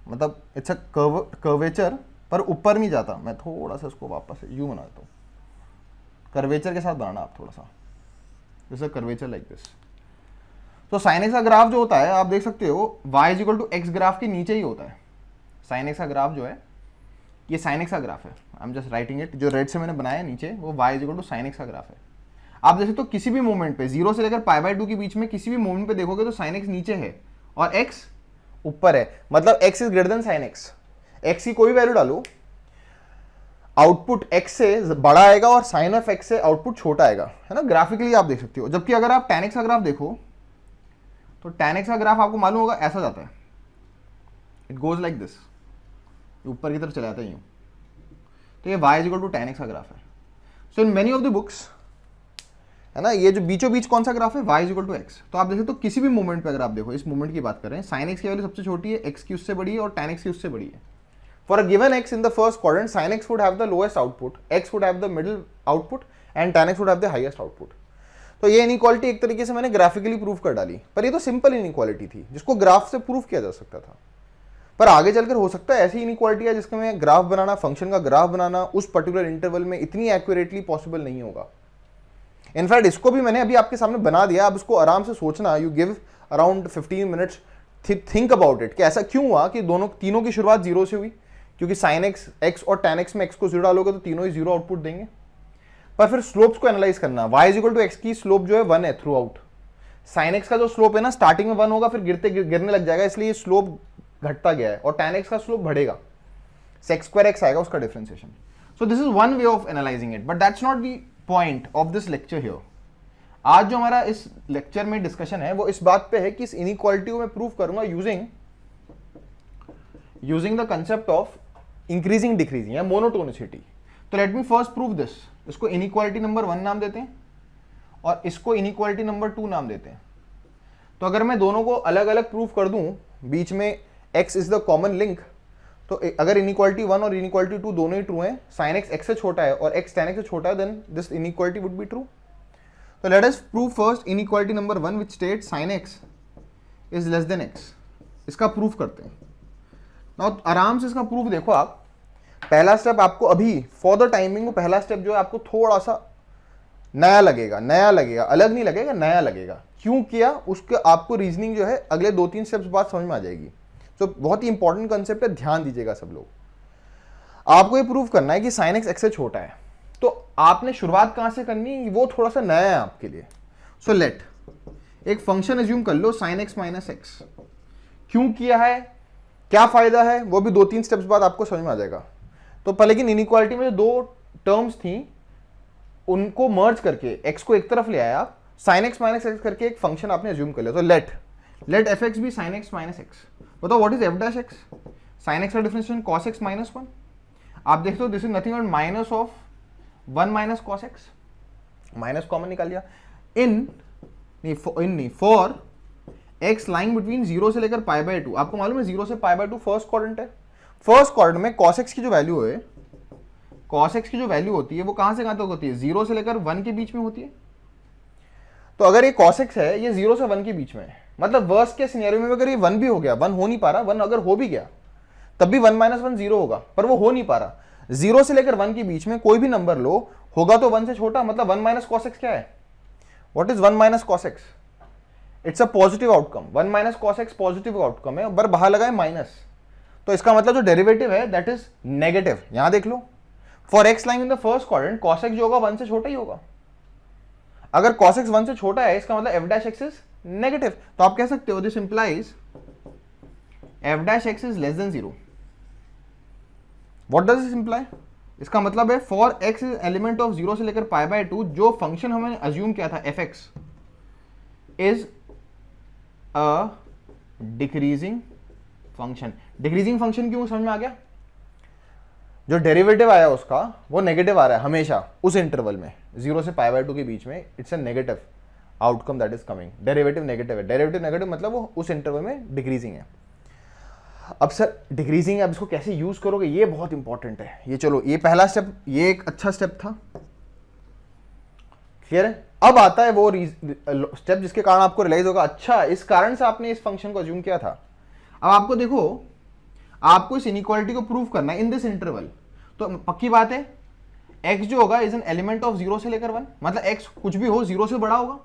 मतलब इट्स अ कर्वेचर, पर ऊपर नहीं जाता। मैं थोड़ा सा इसको वापस यूं बना देता हूँ, कर्वेचर के साथ बनाना आप थोड़ा सा, जैसे कर्वेचर लाइक दिस। तो sin x का ग्राफ जो होता है आप देख सकते हो y is equal to x graph के नीचे ही होता है। sin x का ग्राफ जो है, ये sin x का ग्राफ है, I am just writing it, जो रेड से मैंने बनाया है नीचे वो y is equal to sin x का ग्राफ है। आप देख सकते हो किसी भी मोमेंट पे 0 से लेकर π/2 के बीच में किसी भी मोमेंट पे देखोगे तो sin x नीचे है और x ऊपर है, मतलब x is greater then sin x। x की कोई वैल्यू डालो, आउटपुट x से बड़ा आएगा और साइन ऑफ x से आउटपुट छोटा आएगा, है ना, ग्राफिकली आप देख सकते हो। जबकि अगर आप tan x का ग्राफ देखो तो tan x का ग्राफ आपको मालूम होगा ऐसा जाता है, इट गोज लाइक दिस, ऊपर की तरफ चला जाता है यूं, तो ये y is equal to tan x का ग्राफ है। So in many of the books, है ना, ये जो बीचों बीच कौन सा ग्राफ है, y is equal to x। तो आप देखें तो किसी भी मोमेंट पे अगर आप देखो, इस मोमेंट की बात कर रहे हैं, sin x की वैल्यू सबसे छोटी है, x की उससे बड़ी है और tan x की उससे बड़ी है। For a given x in the first quadrant, sin x would have the lowest output, x would have the middle output and tan x would have the highest output. तो ये inequality एक तरीके से मैंने ग्राफिकली प्रूव कर डाली, पर ये तो सिंपल इनइक्वालिटी थी जिसको ग्राफ से प्रूव किया जा सकता था। पर आगे चलकर हो सकता है ऐसी इनइक्वालिटी है जिसका मैं ग्राफ बनाना, फंक्शन का ग्राफ बनाना उस पर्टिकुलर इंटरवल में इतनी एक्यूरेटली पॉसिबल नहीं होगा। इनफैक्ट इसको भी मैंने अभी आपके सामने बना दिया, अब इसको आराम से सोचना, you give around 15 minutes, think about it कि ऐसा क्यों हुआ कि तीनों की शुरुआत 0 से हुई, क्योंकि sin x और tan x में x को 0 डालोगे तो तीनों ही 0 आउटपुट देंगे। पर फिर स्लोप्स को एनालाइज करना, y is equal to x की स्लोप जो है 1 है थ्रू आउट, sin x का जो स्लोप है ना स्टार्टिंग में 1 होगा, फिर गिरने लग जाएगा, इसलिए ये स्लोप घटता गया है, और tan x का स्लोप बढ़ेगा, sec2x आएगा उसका differentiation. So this is one way of analysing it, but that's not the point of this lecture here. आज जो हमारा इस लेक्चर में डिस्कशन है वो इस बात पे है कि इस इनइक्वालिटी को मैं प्रूव करूंगा using the concept of increasing decreasing या मोनोटोनिसिटी। तो let me first prove this. इसको इनइक्वालिटी नंबर 1 नाम देते हैं और इसको इनइक्वालिटी नंबर 2 नाम देते हैं। तो अगर मैं दोनों को अलग अलग प्रूव कर दूं, बीच में x is the common link, तो अगर इनइक्वालिटी 1 और इनइक्वालिटी 2 दोनों ही ट्रू हैं, sin x x से छोटा है और x tan x से छोटा है, then this inequality would be true. तो let us prove first inequality number 1 which states sin x is less than x। इसका प्रूफ करते हैं। नाउ आराम से इसका प्रूफ देखो आप, पहला स्टेप आपको अभी फॉर द टाइमिंग, पहला स्टेप जो है आपको थोड़ा सा नया लगेगा, अलग नहीं लगेगा, नया लगेगा। क्यों किया उसके आपको रीजनिंग जो है अगले 2-3 स्टेप्स बाद समझ में आ जाएगी। तो बहुत ही इंपॉर्टेंट कंसेप्ट है, ध्यान दीजिएगा सब लोग। आपको ये प्रूव करना है कि sin x x से छोटा है, तो आपने शुरुआत कहां से करनी है, वो थोड़ा सा नया है आपके लिए। सो लेट एक फंक्शन एज्यूम कर लो sin x माइनस एक्स। क्यों किया है, क्या फायदा है, वो भी 2-3 स्टेप्स बाद आपको समझ में आ जाएगा। तो पहले की इनइक्वालिटी में जो 2 टर्म्स थी उनको मर्ज करके x को एक तरफ ले आया, sin x माइनस एक्स करके एक फंक्शन आपने एज्यूम कर लिया। तो let F X be sin x minus X. बताओ what is F dash X? sin x का डिफरेंशिएशन cos x माइनस 1। आप देखते हो this is nothing but minus of 1 minus cos x, माइनस कॉमन निकाल लिया। फॉर x लाइंग बिटवीन 0 से लेकर π/2। आपको मालूम है 0 से π/2 फर्स्ट क्वाड्रेंट है। फर्स्ट क्वाड्रेंट में cos x की जो वैल्यू है, cos x की जो वैल्यू होती है वो कहां से कहां तक होती है, 0 से लेकर 1 के बीच में होती है। तो अगर ये cos x है, ये 0 से 1 के बीच में है, मतलब वर्स्ट के सिनेरियो में अगर ये 1 भी हो गया, 1 हो नहीं पा रहा, 1 अगर हो भी गया तब भी 1 माइनस 1 0 होगा, पर वो हो नहीं पा रहा। 0 से लेकर 1 के बीच में कोई भी नंबर लो, होगा तो 1 से छोटा, मतलब 1 माइनस cos x क्या है? What is 1 minus cos x? It's a positive outcome. 1 minus cos x positive outcome है, पर बाहर लगा है माइनस, तो इसका मतलब जो डेरिवेटिव है दैट इज नेगेटिव। यहां देख लो, for x lying in the first quadrant cos x जो होगा 1 से छोटा ही होगा। अगर cos x 1 से छोटा है, इसका मतलब f dash x is negative. तो आप कह सकते हो this implies f dash x is less than 0। What does this imply? इसका मतलब है for x is element of 0 से लेकर π/2, जो फंक्शन हमने अज्यूम किया था fx is a decreasing function. Decreasing function क्यों, समझ में आ गया? जो डेरिवेटिव आया उसका वो नेगेटिव आ रहा है हमेशा उस इंटरवल में 0 से π/2 के बीच में। It's a negative outcome that is coming. Derivative negative है, डेरिवेटिव नेगेटिव मतलब वो उस इंटरवल में डिक्रीजिंग है। अब सर डिक्रीजिंग है, अब इसको कैसे यूज करोगे, ये बहुत इंपॉर्टेंट है। ये चलो, ये पहला स्टेप, ये एक अच्छा स्टेप था, क्लियर है। अब आता है वो स्टेप जिसके कारण आपको रियलाइज होगा अच्छा इस कारण से आपने इस फंक्शन को अज्यूम किया था। अब आपको देखो, आपको इस इनइक्वालिटी को प्रूव करना है इन दिस इंटरवल। तो पक्की बात है x जो होगा इज एन एलिमेंट ऑफ 0 से लेकर 1, मतलब x कुछ भी हो 0 से बड़ा होगा।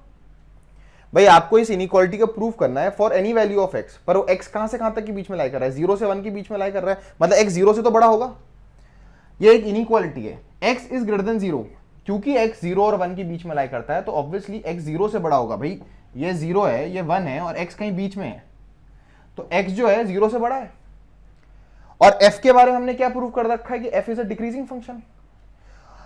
भाई आपको इस इनइक्वालिटी को प्रूव करना है for any value of x, पर वो x कहां से कहां तक के बीच में लाई कर रहा है, 0 से 1 के बीच में लाई कर रहा है, मतलब x 0 से तो बड़ा होगा। ये एक इनइक्वालिटी है, x इज ग्रेटर देन 0। क्योंकि x 0 और 1 के बीच में लाई करता है तो ऑब्वियसली x 0 से बड़ा होगा। भाई ये 0 है, ये 1 है और x कहीं बीच में है, तो x जो है 0 से बड़ा है। और f के बारे में हमने क्या प्रूव कर रखा है कि f is a decreasing function.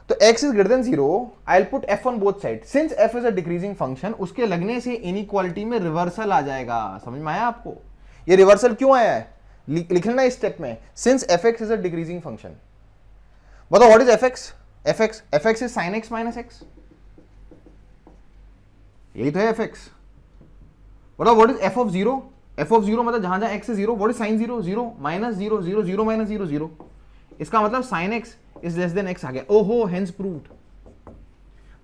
तो x is greater then 0, I will put f on both side. Since f is a decreasing function, उसके लगने से इनइक्वालिटी में रिवर्सल आ जाएगा। समझ में आया आपको? ये रिवर्सल क्यों आया है लिखना इस स्टेप में, since fx is a decreasing function. बताओ what is fx? fx is sin x minus x, यही तो है fx। बताओ what is f of 0? f of 0 मतलब जहां जहां x है 0, what is sin 0? 0 minus 0, 0 0 minus 0 0। इसका मतलब sin x is less than x आ गया। ओहो, हेंस प्रूव्ड।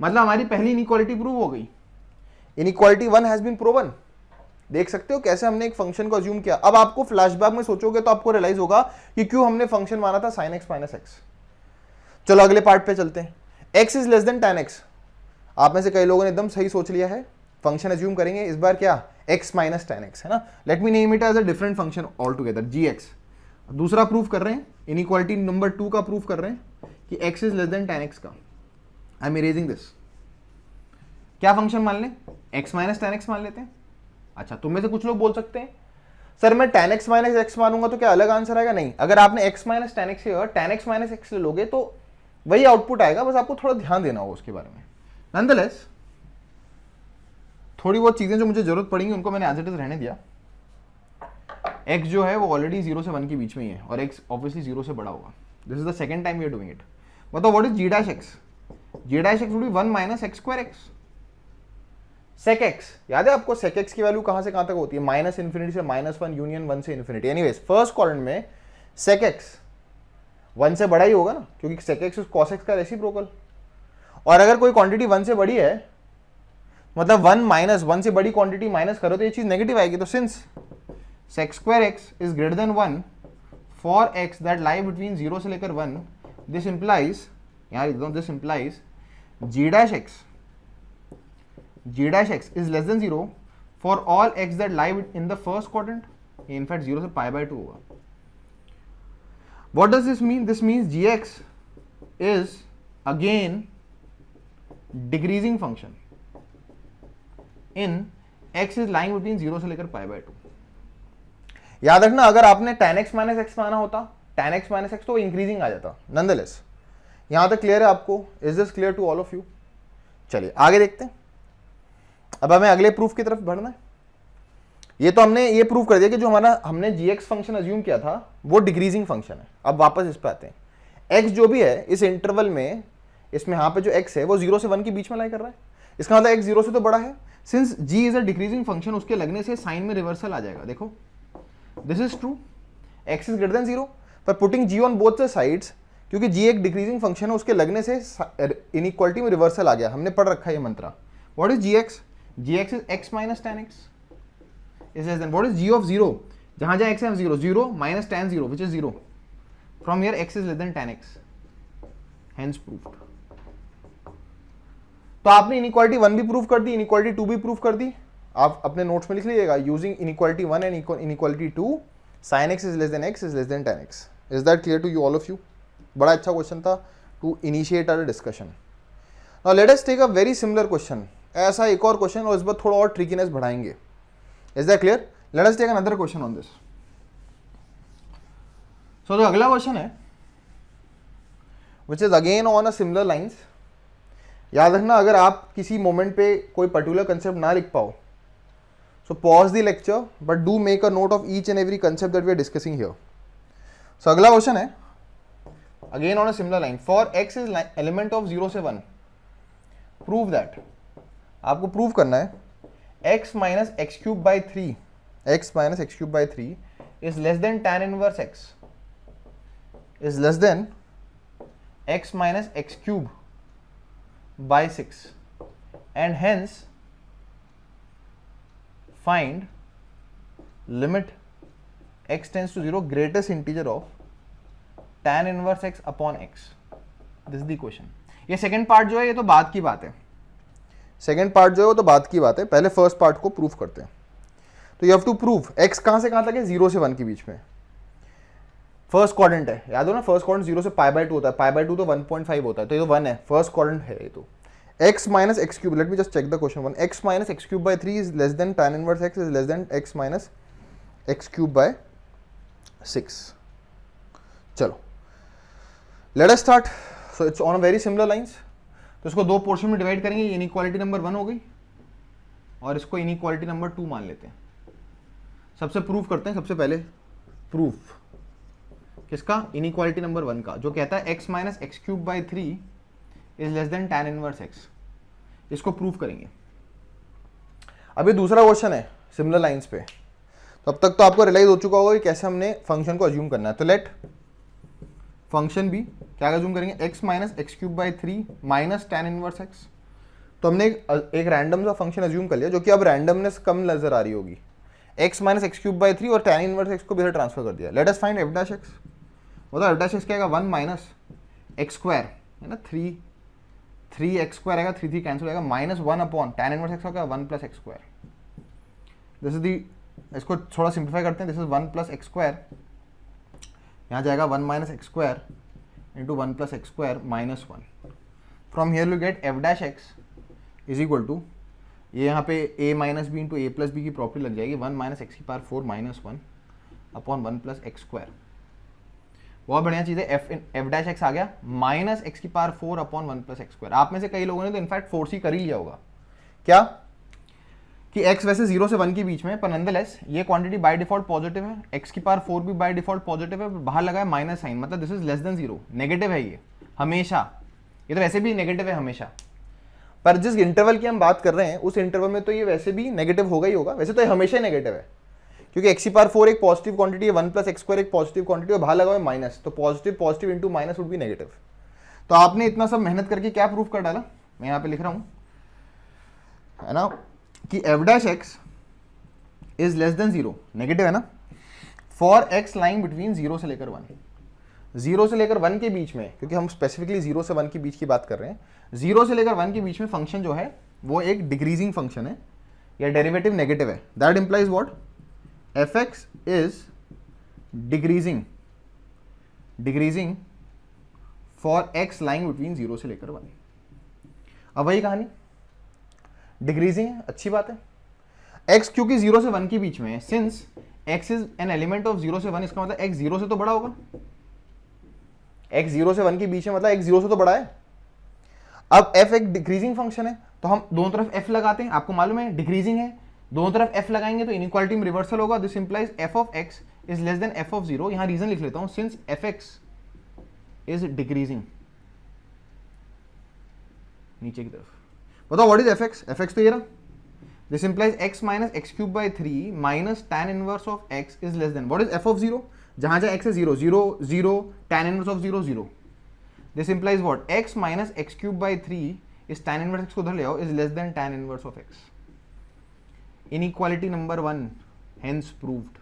मतलब हमारी पहली इनइक्वालिटी प्रूव हो गई। Inequality 1 has been proven. देख सकते हो कैसे हमने एक फंक्शन को अज्यूम किया। अब आपको फ्लैशबैक में सोचोगे तो आपको रियलाइज होगा कि क्यों हमने फंक्शन माना था sin x माइनस x। चलो अगले पार्ट पे चलते हैं। x is less than tan x। आप में से कई लोगों ने एकदम सही सोच लिया है, फंक्शन अज्यूम करेंगे इस बार क्या, x माइनस tan x है ना। Let me name it as a different function all together, gx। दूसरा प्रूफ कर रहे हैं, इनइक्वालिटी नंबर 2 का प्रूफ कर रहे हैं कि x is less than tan x का। I am erasing this. क्या फंक्शन मान लें, x माइनस tan x मान लेते हैं। अच्छा, तुम में से कुछ लोग बोल सकते हैं सर मैं tan x माइनस x मानूंगा तो क्या अलग आंसर आएगा? नहीं, अगर आपने x माइनस tan x से tan x माइनस x ले लोगे तो वही आउटपुट आएगा, बस आपको थोड़ा ध्यान देना होगा उसके बारे में। नॉनदलेस थोड़ी बहुत चीजें जो मुझे जरूरत पड़ेंगी उनको मैंने एज इट इज रहने दिया। x जो है वो ऑलरेडी 0 से 1 के बीच में ही है और x ऑब्वियसली 0 से बड़ा होगा। This is the second time we are doing it. बताओ what is g dash x? g dash x would be 1 minus x square x। sec x याद है आपको, sec x की वैल्यू कहां से कहां तक होती है, माइनस इन्फिनिटी से -1 यूनियन 1 से इन्फिनिटी। एनीवेज फर्स्ट क्वाड्रेंट में sec x 1 से बड़ा ही होगा ना, क्योंकि sec x cos x का रेसिप्रोकल। और अगर कोई क्वांटिटी 1 से बड़ी है, मतलब 1 माइनस 1 से बड़ी क्वांटिटी माइनस करो तो ये चीज नेगेटिव आएगी। तो since sec square x is greater then 1 for x that lie between 0 से लेकर 1, दिस इंप्लाइज, यहाँ लिख दो, this implies g dash x is less than 0 for all x that lie in the first quadrant. ये in fact 0 से pi by 2 होगा। What does this mean? This means gx is again decreasing function in x is lying between 0 से लेकर pi by 2। याद रखना, अगर आपने tan x minus x माना होता, tan x माइनस एक्स, तो इंक्रीजिंग आ जाता। नंदलेस यहां तक क्लियर है आपको? Is this clear to all of you? चलिए आगे देखते हैं। अब हमें अगले प्रूफ की तरफ बढ़ना है। ये तो हमने ये प्रूव कर दिया कि जो हमारा हमने gx फंक्शन अज्यूम किया था वो डिक्रीजिंग फंक्शन है। अब वापस इस पे आते हैं। x जो भी है इस इंटरवल में, इसमें यहाँ पे जो x है वो 0 से 1 के बीच में लाई कर रहा है। इसका मतलब x 0 से तो बड़ा है। Since g is a decreasing function, उसके लगने से साइन में रिवर्सल आ जाएगा। देखो this is true, x is greater then 0, पर putting g on both the sides, क्योंकि g एक डिक्रीजिंग फंक्शन है, उसके लगने से इनइक्वालिटी में रिवर्सल आ गया। हमने पढ़ रखा है ये मंत्रा। What is gx? gx is x minus tan x is less than, what is g of 0? जहां जहां x है 0, 0 minus tan 0 which is 0. From here x is less than tan x, hence proved. तो आपने inequality 1 भी prove कर दी, inequality 2 भी prove कर दी। आप अपने नोट्स में लिख लीजिएगा, using inequality 1 and inequality 2 sin x is less than x is less than tan x. Is that clear to you all of you? बड़ा अच्छा क्वेश्चन था to initiate our discussion. Now let us take a very similar question. ऐसा एक और question, और इस बार थोड़ा और ट्रिकीनेस बढ़ाएंगे। Is that clear? Let us take another question on this. So जो अगला क्वेश्चन है which is again on a similar lines. याद रखना, अगर आप किसी मोमेंट पे कोई पर्टिकुलर कंसेप्ट ना लिख पाओ, so pause the lecture but do make a note of each and every concept that we are discussing here. So अगला क्वेश्चन है again on a similar line. For x is element of 0 से 1, prove that. आपको prove करना है x minus x cube by 3, x minus x cube by 3 is less than tan inverse x, is less than x minus x cube by 6, and hence find limit x tends to 0 greatest integer of tan inverse x upon x. This is the question. ये second part जो है ये तो बाद की बात है। Second part जो है वो तो बात की बात है, पहले फर्स्ट पार्ट को प्रूफ करते हैं। तो you have to prove x कहां से कहां तक है, 0 से 1 के बीच में। फर्स्ट क्वाड्रेंट है, याद हो ना, फर्स्ट क्वाड्रेंट 0 से पाई बाय 2 होता है, पाई बाय 2 तो 1.5 होता है, तो ये तो 1 है, फर्स्ट क्वाड्रेंट है ये तो। x minus x cube, let me just check the question 1, x minus x cube by 3 is less than tan inverse x is less than x minus x cube by 6। चलो let us start. So it's on a very similar lines. तो इसको दो portion में divide करेंगे, inequality number 1 हो गई और इसको इनइक्वालिटी नंबर 2 मान लेते हैं। सबसे प्रूफ करते हैं, सबसे पहले प्रूफ किसका, इनइक्वालिटी नंबर 1 का, जो कहता है x minus x cube by 3 is less than tan inverse x। इसको प्रूफ करेंगे। अभी दूसरा क्वेश्चन है सिमिलर लाइंस पे, तो अब तक तो आपको रियलाइज हो चुका होगा कि कैसे हमने फंक्शन को अज्यूम करना है। तो लेट फंक्शन भी क्या अज्यूम करेंगे, x minus x cube by 3 minus tan inverse x। तो हमने एक रैंडम सा फंक्शन अज्यूम कर लिया, जो कि अब रैंडमनेस कम नजर आ रही होगी। x minus x cube by 3 और tan इनवर्स x को भी ट्रांसफर कर दिया। Late us find f dash x। मतलब f डैश x क्या आएगा, 1 माइनस एक्स स्क्वायर है ना, 3 एक्स स्क्वायर आएगा, 3 कैंसिल आएगा, minus 1 upon tan inverse x होगा 1 plus x square. This is the, इसको थोड़ा सिंप्लीफाई करते हैं, this is 1 plus x square, यहाँ जाएगा 1 minus x square into 1 plus x square minus 1। From here you get f dash x is equal to, ये यहाँ पे a minus b into a plus b की property लग जाएगी, 1 minus x की power 4 minus 1 upon 1 plus x square. बहुत बढ़िया चीज़ है, f डैश x आ गया माइनस एक्स की power 4 upon 1 plus x square. आप में से कई लोगों ने तो इनफैक्ट 4c कर ही लिया होगा, क्या कि x वैसे 0 से 1 के बीच में, पर नंदलेस ये क्वांटिटी बाय डिफॉल्ट पॉजिटिव है, x की पावर 4 भी बाय डिफॉल्ट पॉजिटिव है, बाहर लगा है माइनस साइन, मतलब this is less than 0, negative है ये हमेशा, ये तो वैसे भी नेगेटिव है हमेशा। पर जिस इंटरवल की हम बात कर रहे हैं उस इंटरवल में तो ये वैसे भी नेगेटिव होगा ही होगा, वैसे तो ये हमेशा नेगेटिव है, क्योंकि x की पावर 4 एक पॉजिटिव क्वांटिटी है, 1 प्लस एक्स स्क्वायर एक पॉजिटिव क्वांटिटी है, बाहर लगा हुआ है माइनस, तो positive positive into minus would be negative. तो आपने इतना सब मेहनत करके क्या प्रूफ कर डाला, मैं यहाँ पे लिख रहा हूँ है ना, कि f dash x is less than 0, negative है ना, फॉर एक्स लाइंग बिटवीन 0 से लेकर 1, 0 से लेकर 1 के बीच में, क्योंकि हम स्पेसिफिकली 0 से 1 के बीच की बात कर रहे हैं, 0 से लेकर 1 के बीच में फंक्शन जो है वो एक डिक्रीजिंग फंक्शन है या डेरिवेटिव नेगेटिव है. That implies what? F x is decreasing for x lying between 0 से लेकर 1. अब वही कहानी, डिक्रीजिंग है, अच्छी बात है. x क्योंकि 0 से 1 के बीच में है, since x is an element of 0 से 1, इसका मतलब x 0 से तो बड़ा होगा. x 0 से 1 के बीच में मतलब x 0 से तो बड़ा है. अब f एक डिक्रीजिंग फंक्शन है, तो हम दोनों तरफ f लगाते हैं. आपको मालूम है डिक्रीजिंग है, दोनों तरफ f लगाएंगे तो इनइक्वालिटी में रिवर्सल होगा. This implies f of x is less then f of 0. यहां रीजन लिख लेता हूं, सिंस fx इज डिक्रीजिंग. नीचे की तरफ बताओ व्हाट इज fx? fx तो ये रहा. This implies x minus x cube by 3 minus tan inverse of x is less than what is f of 0? जहां जहां x है 0 0 0, tan inverse of 0 0. This implies what? x minus x cube by 3 इस tan inverse x को उधर ले आओ, is less than tan inverse of x. Inequality number 1 hence proved.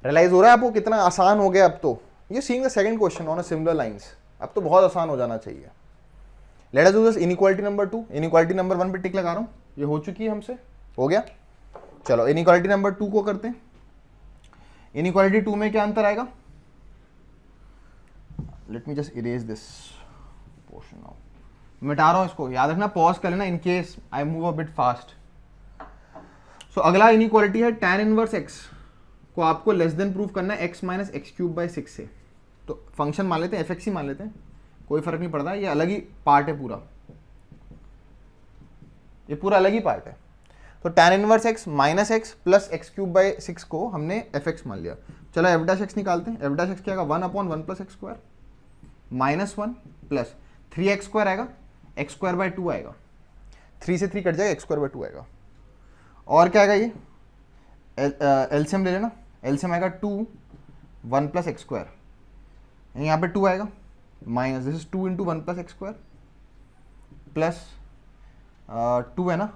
Realize हो रहा है आपको कितना आसान हो गया अब तो? You seeing the second question on a similar lines. अब तो बहुत आसान हो जाना चाहिए. Late us do this inequality number 2. Inequality number 1 पे टिक लगा रहा हूं, ये हो चुकी है हमसे, हो गया. चलो इनइक्वालिटी नंबर 2 को करते हैं. इनइक्वालिटी 2 में क्या अंतर आएगा? Let me just erase this portion now. मिटा रहा हूं इसको, याद रखना, पॉज कर लेना in case I move a bit fast. So अगला इनइक्वालिटी है tan इनवर्स x को आपको लेस देन प्रूव करना है x minus x cube by 6 से. तो फंक्शन मान लेते हैं, fx ही मान लेते हैं, कोई फर्क नहीं पड़ता, ये अलग ही पार्ट है पूरा, ये पूरा अलग ही पार्ट है. तो tan inverse x minus x plus x cube by 6 को हमने fx मान लिया. चलो एफ डैश एक्स निकालते हैं. एफ डैश एक्स क्या आएगा? 1/1 plus x square minus 1 plus 3x square आएगा, एक्स स्क्वायर बाई 2 आएगा, 3 से 3 कट जाएगा, एक्स स्क्वायर बाई 2 आएगा. और क्या आएगा? ये एलसीएम ले लेना. एलसीएम आएगा 2 1 प्लस एक्स स्क्वायर, यहाँ पे 2 आएगा, minus this is 2 into 1 plus x square plus 2 है ना,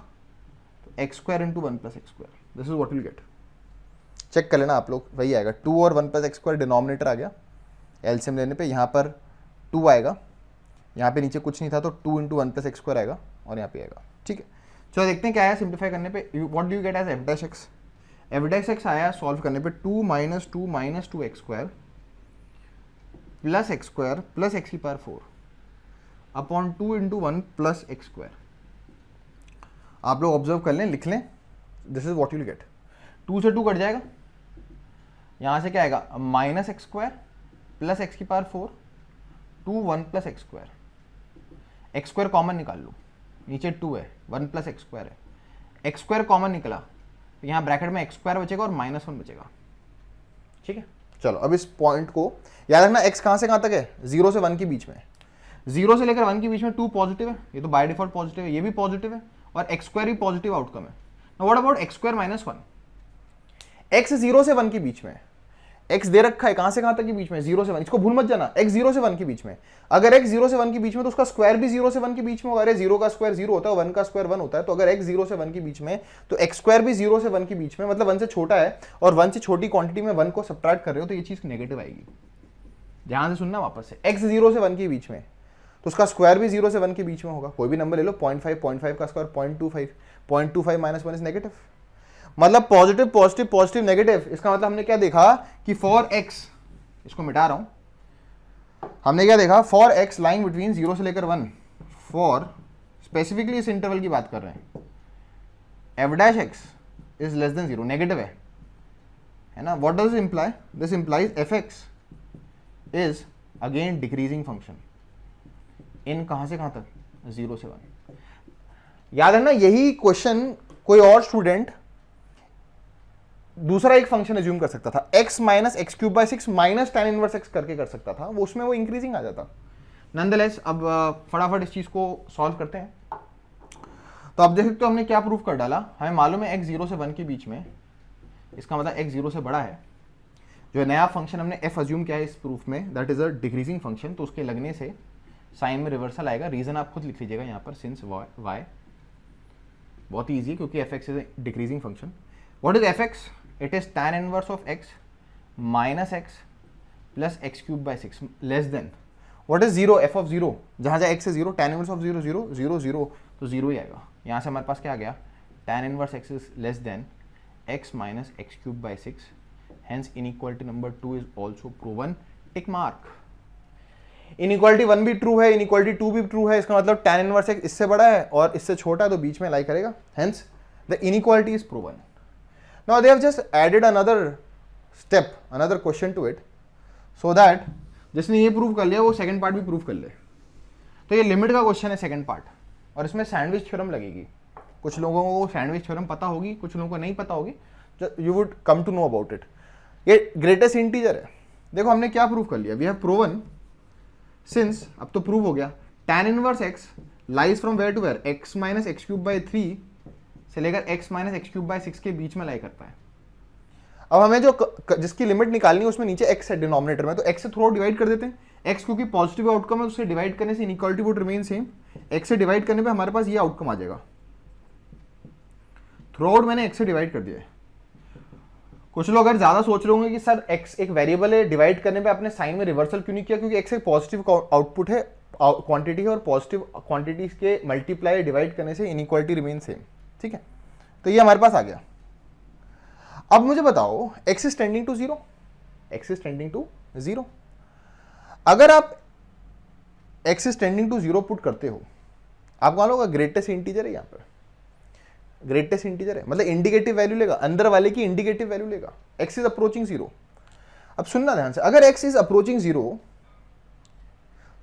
तो x square into 1 plus x square. This is what will get. Check कर लेना आप लोग, वही आएगा. 2 और 1 प्लस एक्स स्क्वायर डिनोमिनेटर आ गया. एलसीएम लेने पे यहाँ पर 2 आएगा, यहाँ पे नीचे कुछ नहीं था तो 2 इंटू 1 प्लस एक्स स्क्वायर आएगा और यहाँ पे आएगा. ठीक है, चलो देखते हैं क्या आया सिंप्लीफाई करने पे. What do you get as f dash x? F dash x आया सॉल्व करने पे 2 minus 2 x square plus x square plus x की power 4 upon 2 into 1 plus x square. आप लोग ऑब्जर्व कर लें, लिख लें. This is what you will get. 2 से 2 कट जाएगा, यहाँ से क्या आएगा? Minus x square plus x की power 4 2 1 plus x square. X square common निकाल लो, नीचे 2 है, 1 प्लस एक्स स्क्वायर है, एक्स स्क्वायर कॉमन निकला, तो यहाँ ब्रैकेट में एक्स स्क्वायर बचेगा और माइनस 1 बचेगा. ठीक है, चलो अब इस पॉइंट को याद रखना. x कहाँ से कहाँ तक है? 0 से 1 के बीच में. 0 से लेकर 1 के बीच में 2 पॉजिटिव है, ये तो बाय डिफॉल्ट पॉजिटिव है, ये भी पॉजिटिव है, और एक्स स्क्वायर भी पॉजिटिव आउटकम है. Now what about x square minus 1? x 0 से 1 के बीच में, x दे रखा है, कहां से कहां तक के बीच में? 0 से 1. इसको भूल मत जाना, x 0 से 1 के बीच में. अगर x 0 से 1 के बीच में तो उसका स्क्वायर भी 0 से 1 के बीच में होगा. अरे 0 का स्क्वायर 0 होता है, 1 का स्क्वायर 1 होता है. तो अगर x 0 से 1 के बीच में तो x स्क्वायर भी 0 से 1 के बीच में, मतलब 1 से छोटा है, और 1 से छोटी क्वांटिटी में 1 को सब्ट्रैक्ट कर रहे हो तो ये चीज नेगेटिव आएगी. ध्यान से सुनना वापस से. x 0 से 1 के बीच में तो उसका स्क्वायर भी 0 से 1 के बीच में होगा. कोई भी नंबर ले लो, 0.5 का स्क्वायर 0.25 माइनस 1 इज नेगेटिव. मतलब पॉजिटिव पॉजिटिव पॉजिटिव नेगेटिव. इसका मतलब हमने क्या देखा कि फॉर x, इसको मिटा रहा हूं, हमने क्या देखा? फॉर x लाइंग बिटवीन 0 से लेकर 1, फॉर स्पेसिफिकली इस इंटरवल की बात कर रहे हैं, F dash X is less than 0, negative है ना. What does imply? This implies F x is again decreasing function in कहां से कहां तक? 0 से 1. याद है ना, यही क्वेश्चन कोई और स्टूडेंट दूसरा एक फंक्शन एज्यूम कर सकता था, x minus x cube by 6 minus tan inverse x करके कर सकता था, वो उसमें वो इंक्रीजिंग आ जाता. नॉनदलेस अब फटाफट इस चीज को सॉल्व करते हैं. तो अब देख सकते हो हमने क्या प्रूफ कर डाला. हमें मालूम है x 0 से 1 के बीच में, इसका मतलब x 0 से बड़ा है. जो नया फंक्शन हमने f अज्यूम किया है इस प्रूफ में, that is a decreasing function, तो उसके लगने से साइन में रिवर्सल आएगा. रीजन आप खुद लिख लीजिएगा यहाँ पर, सिंस y बहुत ही ईजी है क्योंकि F x is decreasing function. What is F x? It is tan inverse of x minus x plus x cube by 6 less than what is 0, f of 0, जहाँ जहाँ x है 0, tan inverse of 0 0 0 0, तो 0 ही आएगा। यहाँ से हमारे पास क्या आ गया, tan inverse x is less than x minus x cube by 6, hence inequality number 2 is also proven, tick mark. Inequality 1 भी ट्रू है, इनइक्वालिटी 2 भी ट्रू है, इसका मतलब tan इनवर्स x इससे बड़ा है और इससे छोटा है, तो बीच में लाई करेगा, hence the inequality is proven. Now they have just added another step, another question to it, so that जिसने ये प्रूव कर लिया वो सेकंड पार्ट भी प्रूव कर ले। तो ये लिमिट का क्वेश्चन है सेकंड पार्ट, और इसमें सैंडविच थ्योरम लगेगी। कुछ लोगों को सैंडविच थ्योरम पता होगी, कुछ लोगों को नहीं पता होगी, you would come to know about it. ये ग्रेटेस्ट इंटीजर है। देखो हमने क्या प्रूव कर लिया, वी हैव प्रूवन सिंस, अब तो प्रूव हो गया, tan inverse x lies from where to where, x minus x cube by 3 से लेकर x minus x cube by 6 के बीच में लाई करता है। अब हमें जो जिसकी लिमिट निकालनी है उसमें नीचे x है डिनोमिनेटर में, तो x से थ्रू डिवाइड कर देते हैं। x क्योंकि पॉजिटिव आउटकम है, उससे डिवाइड करने से inequality would remain same, x से डिवाइड करने पे हमारे पास ये आउटकम आ जाएगा। थ्रू आउट मैंने x से डिवाइड कर दिया है। कुछ लोग अगर ज्यादा सोच रहे होंगे कि सर x एक वेरिएबल है, डिवाइड करने पे आपने साइन में रिवर्सल क्यों नहीं किया, क्योंकि x एक पॉजिटिव आउटपुट है, क्वांटिटी है, और पॉजिटिव क्वांटिटीज के मल्टीप्लाई डिवाइड करने से इनइक्वालिटी रिमेन सेम। ठीक है, तो ये हमारे पास आ गया। अब मुझे बताओ x is tending to 0, x is tending to 0, अगर आप x is tending to 0 put करते हो, आप मान लो ग्रेटेस्ट इंटीजर है, यहाँ पर ग्रेटेस्ट इंटीजर है, मतलब इंडिकेटिव वैल्यू लेगा, अंदर वाले की इंडिकेटिव वैल्यू लेगा, x इज अप्रोचिंग 0। अब सुनना ध्यान से, अगर x इज अप्रोचिंग 0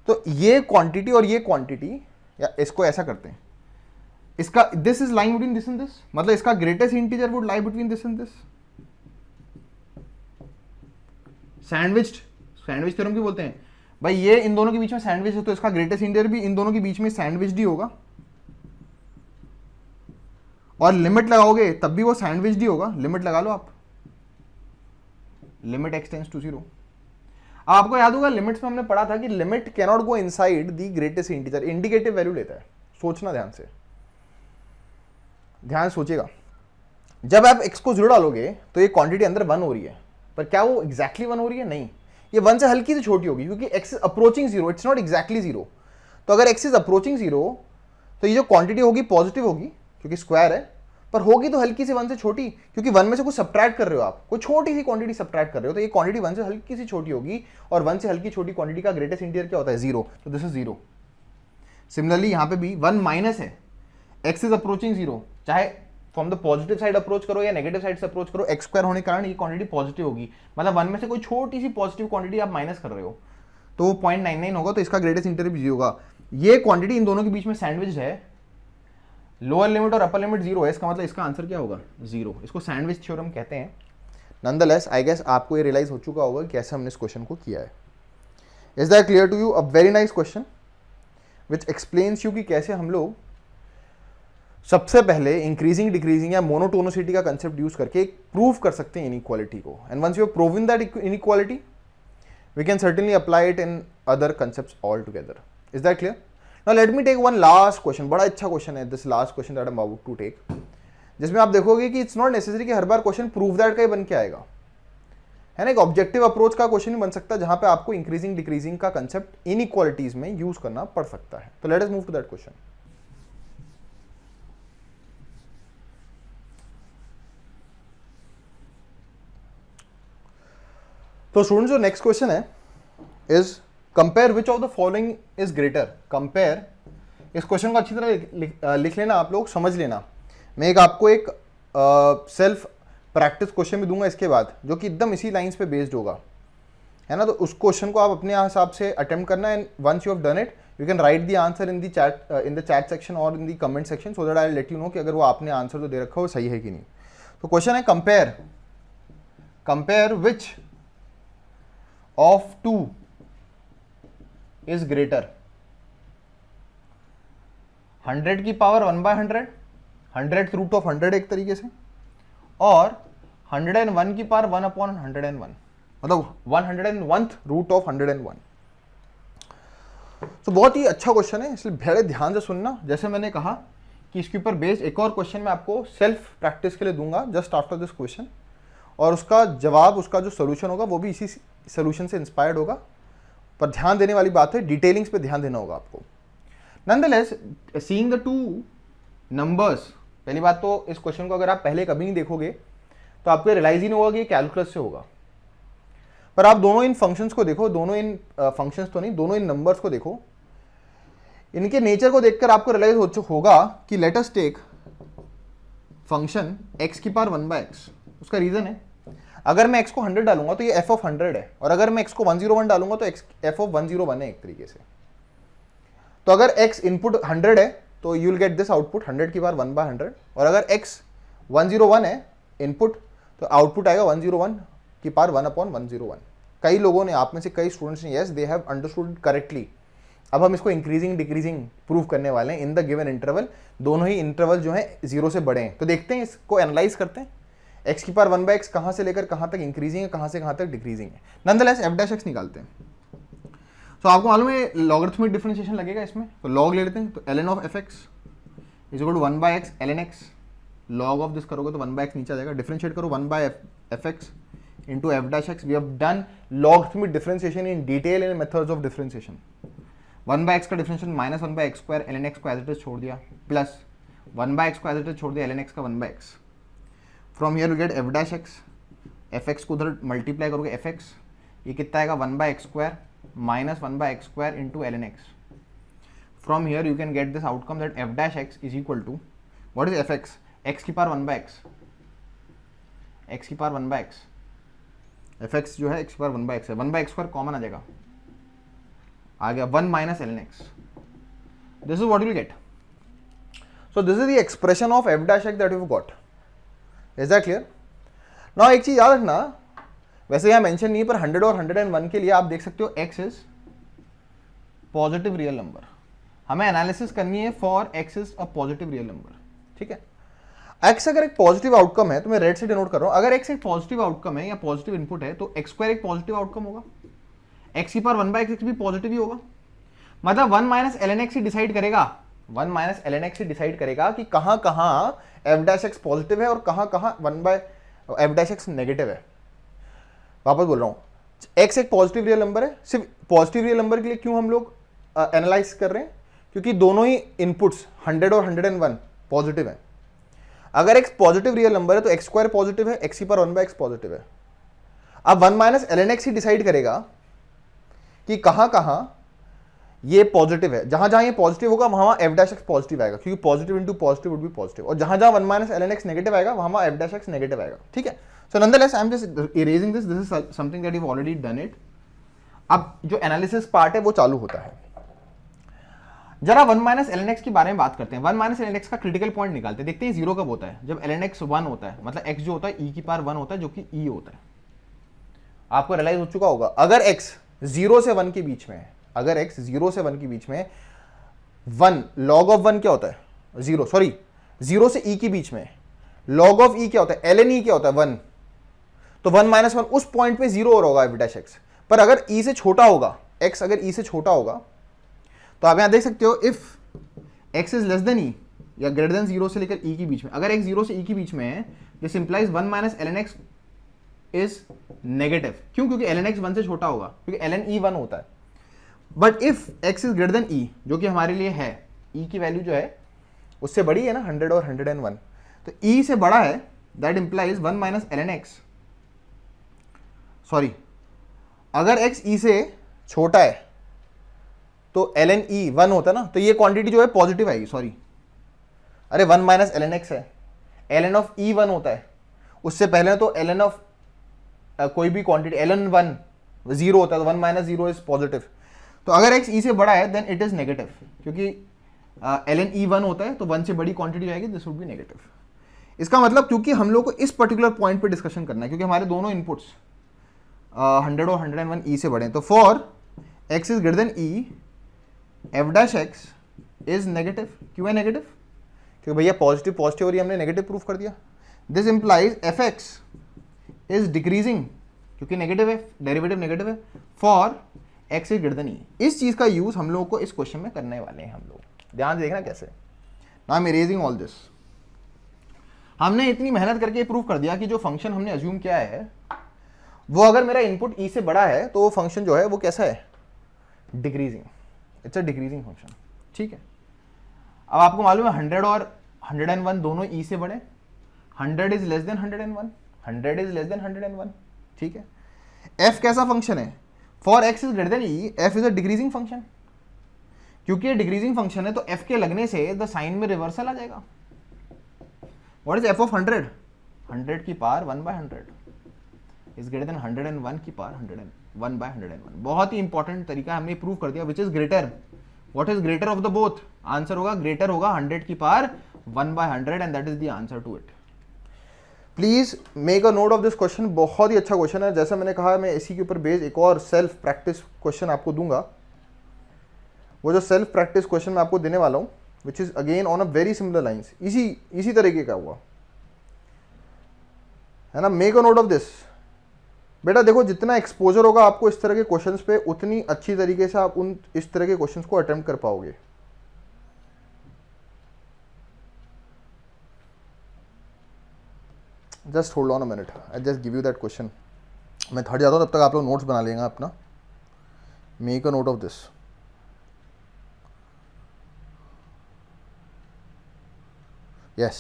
तो ये क्वांटिटी और ये क्वांटिटी, या इसको ऐसा करते हैं, इसका this is lying between this and this, मतलब इसका greatest integer would lie between this and this. Sandwich theorem क्यों बोलते हैं भाई, ये इन दोनों के बीच में सैंडविच है, तो इसका ग्रेटेस्ट इंटीजर भी इन दोनों के बीच में सैंडविच ही होगा, और लिमिट लगाओगे तब भी वो सैंडविच ही होगा। लिमिट लगा लो आप, लिमिट x टेंड्स टू 0। आपको याद होगा लिमिट्स में हमने पढ़ा था कि limit can not go inside the greatest integer, indicative value लेता है। सोचना ध्यान से, ध्यान सोचिएगा, जब आप x को 0 डालोगे तो ये क्वांटिटी अंदर 1 हो रही है, पर क्या वो एग्जैक्टली 1 हो रही है? नहीं, ये 1 से हल्की सी छोटी होगी, क्योंकि x is approaching 0, it's not exactly 0। तो अगर x इज अप्रोचिंग 0 तो ये जो क्वांटिटी होगी पॉजिटिव होगी, क्योंकि स्क्वायर है, पर होगी तो हल्की सी 1 से छोटी, क्योंकि 1 में से कुछ सब्ट्रैक्ट कर रहे हो आप, कोई छोटी सी क्वांटिटी सब्ट्रैक्ट कर रहे हो, तो ये क्वांटिटी 1 से हल्की सी छोटी होगी, और 1 से हल्की छोटी क्वांटिटी का ग्रेटेस्ट इंटीजर क्या होता है? 0, तो दिस इज 0। सिमिलरली यहाँ पे भी 1 माइनस है, x इज अप्रोचिंग 0, चाहे from the positive side approach करो या नेगेटिव साइड से अप्रोच करो, एक्स स्क्वायर होने के कारण ये क्वांटिटी पॉजिटिव होगी, मतलब 1 में से कोई छोटी सी पॉजिटिव क्वांटिटी आप माइनस कर रहे हो, तो वो 0.99 होगा, तो इसका ग्रेटेस्ट इंटीजर भी 0 होगा। ये क्वांटिटी इन दोनों के बीच में सैंडविच है, लोअर लिमिट और अपर लिमिट 0 है, इसका मतलब इसका आंसर क्या होगा? 0। इसको सैंडविच थ्योरम कहते हैं। नॉनदलेस आई गेस आपको ये रियलाइज हो चुका होगा कैसे हमने इस क्वेश्चन को किया है। Is that clear to you? A very nice question which explains you कि कैसे हम लोग सबसे पहले इंक्रीजिंग डिक्रीजिंग या मोनोटोनिसिटी का कंसेप्ट यूज करके प्रूव कर सकते हैं इनइक्वालिटी को, and once you have proven that inequality we can certainly apply it in other concepts all together. Is that clear? Now let me take one last question, बड़ा अच्छा question है this last question that I am about to take, जिसमें आप देखोगे कि it's not necessary कि हर बार क्वेश्चन प्रूव दैट का ही बन के आएगा, है ना। एक ऑब्जेक्टिव अप्रोच का क्वेश्चन भी बन सकता है जहां पे आपको इंक्रीजिंग डिक्रीजिंग का कंसेप्ट इनइक्वालिटीज में यूज करना पड़ सकता है। तो let us move to that question. तो स्टूडेंट्स जो नेक्स्ट क्वेश्चन है is compare which of the following is greater. Compare, इस क्वेश्चन को अच्छी तरह लिख लेना आप लोग, समझ लेना। मैं आपको एक सेल्फ प्रैक्टिस क्वेश्चन भी दूंगा इसके बाद, जो कि एकदम इसी लाइंस पे बेस्ड होगा, है ना। तो उस क्वेश्चन को आप अपने हिसाब से अटेम्प्ट करना, and once you have done it you can write the answer in the chat section और in the comment section, so that I will let you know कि अगर वो आपने आंसर जो दे रखा है वो सही है कि नहीं। तो क्वेश्चन है compare which of two is greater, 100 की पावर 1/100, 100th रूट ऑफ 100 एक तरीके से, और 101 की पावर 1/101, मतलब 101th रूट ऑफ 101। तो बहुत ही अच्छा क्वेश्चन है, इसलिए बड़े ध्यान से सुनना। जैसे मैंने कहा कि इसके ऊपर बेस्ड एक और क्वेश्चन मैं आपको सेल्फ प्रैक्टिस के लिए दूंगा जस्ट आफ्टर दिस क्वेश्चन, और उसका जवाब, उसका जो सोल्यूशन होगा वो भी इसी सोल्यूशन से इंस्पायर्ड होगा। पर ध्यान देने वाली बात है, डिटेलिंग्स पे ध्यान देना होगा आपको। Nonetheless seeing the two numbers, पहली बात तो इस क्वेश्चन को अगर आप पहले कभी नहीं देखोगे तो आपको रियलाइज ही नहीं होगा कि ये कैलकुलस से होगा। पर आप दोनों इन फंक्शंस को देखो, दोनों इन फंक्शंस तो नहीं, दोनों इन नंबर्स को देखो, इनके नेचर को देखकर आपको रियलाइज होगा कि let us take function x की पावर 1/x। उसका रीजन है, अगर मैं x को 100 डालूंगा तो ये f ऑफ 100 है, और अगर मैं x को 101 डालूंगा तो f ऑफ 101 है एक तरीके से। तो अगर x इनपुट 100 है तो you will get this output 100 की पावर 1/100, और अगर x 101 है इनपुट तो आउटपुट आएगा 101 की पावर 1/101। कई लोगों ने, आप में से कई स्टूडेंट्स ने, yes they have understood correctly. अब हम इसको इंक्रीजिंग डिक्रीजिंग प्रूव करने वाले हैं इन द गिवन इंटरवल। दोनों ही इंटरवल जो है 0 से बड़े हैं, तो देखते हैं, इसको एनालाइज करते हैं। x की पावर 1/x कहाँ से लेकर कहाँ तक इंक्रीजिंग है, कहाँ से कहाँ तक डिक्रीजिंग है। नॉनदलेस f' निकालते हैं। तो आपको मालूम है लॉगरिथमिक डिफरेंशिएशन लगेगा इसमें, तो लॉग ले लेते हैं। तो ln of fx is equal to 1/x ln x, log of this करोगे तो 1/x नीचे आ जाएगा। डिफरेंशिएट करो 1/fx into f'(x). We have done logarithmic differentiation in detail in methods of differentiation. 1/x का differentiation minus 1/x² ln x को as it is छोड़ दिया, plus 1/x को एज इट इज छोड़ दिया ln x का 1/x। From here you gate f'(x), fx को उधर मल्टीप्लाई करोगे fx, ये कितना आएगा 1/x² minus 1/x² into ln x। From here you can get this outcome that f'(x) is equal to what is fx, x की power 1/x, x की power 1/x, fx जो है x की power 1/x है, 1/x² common आ जाएगा, आ गया 1 minus ln x। This is what you will gate. So this is the expression of f'(x) that you got. Is that clear? Now एक चीज याद रखना, वैसे यहाँ मेंशन नहीं है पर 100 और 101 के लिए आप देख सकते हो x is positive real number. हमें एनालिसिस करनी है for x is a positive real number, ठीक है। x अगर एक पॉजिटिव आउटकम है तो मैं रेड से डिनोट कर रहा हूं, अगर x एक पॉजिटिव आउटकम है या पॉजिटिव इनपुट है तो x² एक पॉजिटिव आउटकम होगा, x की पावर 1/x भी पॉजिटिव ही होगा। मतलब 1 माइनस ln x ही डिसाइड करेगा, 1 माइनस ln x ही डिसाइड करेगा कि कहां कहां f'(x) पॉजिटिव है और कहां कहां f'(x) नेगेटिव है। वापस बोल रहा हूं, x एक पॉजिटिव रियल नंबर है। सिर्फ पॉजिटिव रियल नंबर के लिए क्यों हम लोग एनालाइज कर रहे हैं, क्योंकि दोनों ही इनपुट्स 100 और 101 पॉजिटिव है। अगर x पॉजिटिव रियल नंबर है तो x² पॉजिटिव है, x की पावर 1/x पॉजिटिव है। अब 1 माइनस ln x ही डिसाइड करेगा कि कहां कहां ये पॉजिटिव है। जहां जहां ये पॉजिटिव होगा वहां f'(x) पॉजिटिव आएगा, क्योंकि positive into positive would be positive, और जहां जहां 1 माइनस ln x नेगेटिव आएगा वहां f'(x) नेगेटिव आएगा, ठीक है। So nonetheless I am just erasing this is something that you already done it. अब जो एनालिसिस पार्ट है वो चालू होता है। जरा 1 माइनस ln x के बारे में बात करते हैं। 1 माइनस ln x का क्रिटिकल पॉइंट निकालते हैं, देखते हैं 0 कब होता है, जब ln x 1 होता है, मतलब x जो होता है e की पावर 1 होता है, जो कि e होता है। आपको रियलाइज हो चुका होगा, अगर x 0 से 1 के बीच में है, अगर x 0 से 1 के बीच में 1 log ऑफ 1 क्या होता है 0, सॉरी 0 से e के बीच में log ऑफ e क्या होता है, ln e क्या होता है 1, तो 1 माइनस 1 उस पॉइंट पे 0 होगा f'(x). पर अगर e से छोटा होगा, x अगर e से छोटा होगा तो आप यहां देख सकते हो if x is less then e या ग्रेटर देन 0 से लेकर e के बीच में, अगर x 0 से e के बीच में है, this implies 1 minus ln x is negative. क्यों? क्योंकि ln x 1 से छोटा होगा, क्योंकि ln e 1 होता है। But if x is greater then e, जो कि हमारे लिए है, e की वैल्यू जो है उससे बड़ी है ना 100 और 101, तो e से बड़ा है, that implies 1 minus ln x, sorry अगर x e से छोटा है तो ln e 1 होता है ना, तो ये क्वांटिटी जो है पॉजिटिव आएगी, सॉरी अरे 1 माइनस ln x है, ln ऑफ e 1 होता है, उससे पहले तो ln ऑफ कोई भी क्वांटिटी ln 1 0 होता है, तो 1 माइनस 0 इज पॉजिटिव। तो अगर x e से बड़ा है देन इट इज नेगेटिव, क्योंकि ln e 1 होता है तो 1 से बड़ी क्वांटिटी आएगी, दिस वुड बी नेगेटिव। इसका मतलब क्योंकि हम लोग को इस पर्टिकुलर पॉइंट पे डिस्कशन करना है, क्योंकि हमारे दोनों इनपुट्स 100 और 101 e से बड़े हैं, तो for x is greater then e f'(x) is negative. क्यों है नेगेटिव? क्योंकि भैया पॉजिटिव पॉजिटिव और ये हमने नेगेटिव प्रूफ कर दिया। This implies fx is decreasing, क्योंकि नेगेटिव है, डेरिवेटिव नेगेटिव है, for x is greater then e। इस चीज का यूज हम लोगों को इस क्वेश्चन में करने वाले हैं हम लोग, ध्यान से देखना कैसे। Now I am erasing all this. हमने इतनी मेहनत करके प्रूव कर दिया कि जो फंक्शन हमने अज्यूम किया है वो अगर मेरा इनपुट ई से बड़ा है तो वो फंक्शन जो है वो कैसा है, decreasing, it's a decreasing function, ठीक है। अब आपको मालूम है 100 और 101 दोनों ई से बड़े, 100 is less then 101, 100 is less then 101, ठीक है। एफ कैसा फंक्शन है, for x is greater then E F is a decreasing function, क्योंकि ये डिक्रीजिंग फंक्शन है तो एफ के लगने से द साइन में रिवर्सल आ जाएगा। व्हाट इज एफ ऑफ 100, 100 की पावर 1/100 इज ग्रेटर देन 101 की पावर 101/101। बहुत ही इंपॉर्टेंट तरीका हमने प्रूव कर दिया, which is greater, what is greater of the both, answer होगा ग्रेटर होगा 100 की पावर 1/100 and that is the answer to it. Please make a note of this question, बहुत ही अच्छा क्वेश्चन है। जैसा मैंने कहा मैं इसी के ऊपर बेस्ड एक और सेल्फ प्रैक्टिस क्वेश्चन आपको दूंगा। वो जो सेल्फ प्रैक्टिस क्वेश्चन मैं आपको देने वाला हूँ विच is again on a very similar lines, इसी तरीके का हुआ है ना। Make a note of this बेटा, देखो जितना एक्सपोजर होगा आपको इस तरह के क्वेश्चंस पे उतनी अच्छी तरीके से आप इस तरह के क्वेश्चंस को अटेम्प्ट कर पाओगे। Just hold on a minute, I just give you that question. मैं थर्ड जाता हूँ, तब तक आप लोग नोट्स बना लेंगे अपना। Make a note of this. Yes,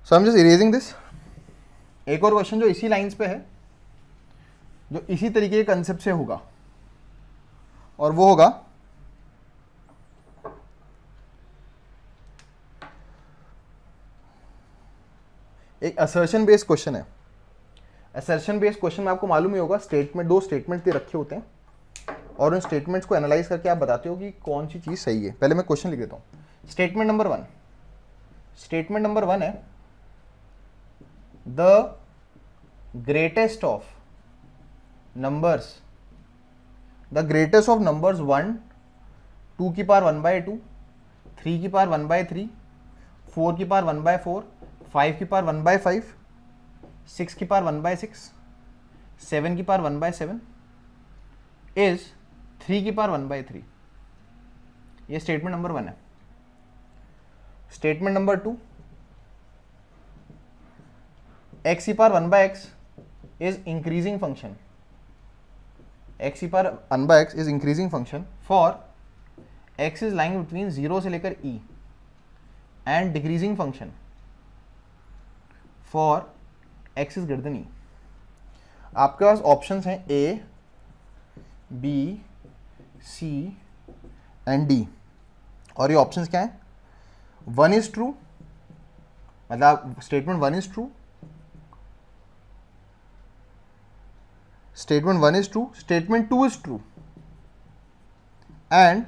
so I am just erasing this. एक और क्वेश्चन जो इसी लाइंस पे है, जो इसी तरीके के कंसेप्ट से होगा, और वो होगा एक असर्शन बेस्ड क्वेश्चन है। असर्शन बेस्ड क्वेश्चन में आपको मालूम ही होगा स्टेटमेंट, दो स्टेटमेंट दे रखे होते हैं और उन स्टेटमेंट्स को एनालाइज करके आप बताते हो कि कौन सी चीज सही है। पहले मैं क्वेश्चन लिख देता हूं। स्टेटमेंट नंबर 1, स्टेटमेंट नंबर 1 है the greatest of numbers, the greatest of numbers 1 2 की पावर 1/2, 3 की पावर 1/3, 4 की पावर 1/4, 5 की पावर 1/5, 6 की पावर 1/6, 7 की पावर 1/7 इज 3 की पावर 1/3। ये स्टेटमेंट नंबर 1 है। स्टेटमेंट नंबर 2, x की power 1/x is increasing function, x की power 1/x is increasing function for x is lying between 0 से लेकर e and decreasing function for x is greater then e। आपके पास options हैं a, b, c and d, और ये options क्या हैं? 1 is true, मतलब statement 1 is true, statement 1 is true, statement 2 is true, and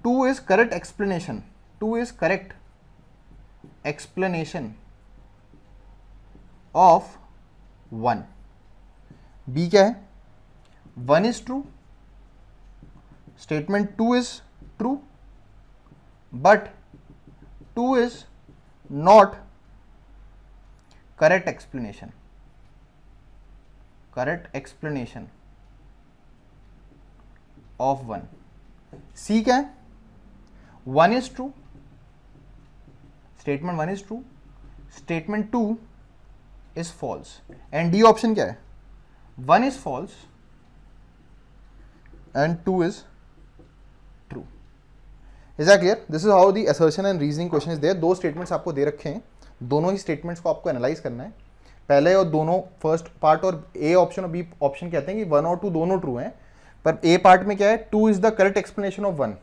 2 is correct explanation, 2 is correct explanation of 1। B क्या है? 1 is true, statement 2 is true, but 2 is not correct explanation, correct explanation of 1। C क्या है? 1 is true, statement 1 is true, statement 2 is false, and D option क्या है? 1 is false and 2 is true। Is that clear? This is how the assertion and reasoning question is there। दो statements आपको दे रखे हैं, दोनों ही statements को आपको analyze करना है। पहले और दोनों फर्स्ट पार्ट और ए ऑप्शन और बी ऑप्शन कहते हैं कि 1 और 2 दोनों ट्रू हैं, पर ए पार्ट में क्या है? 2 is the correct explanation of 1,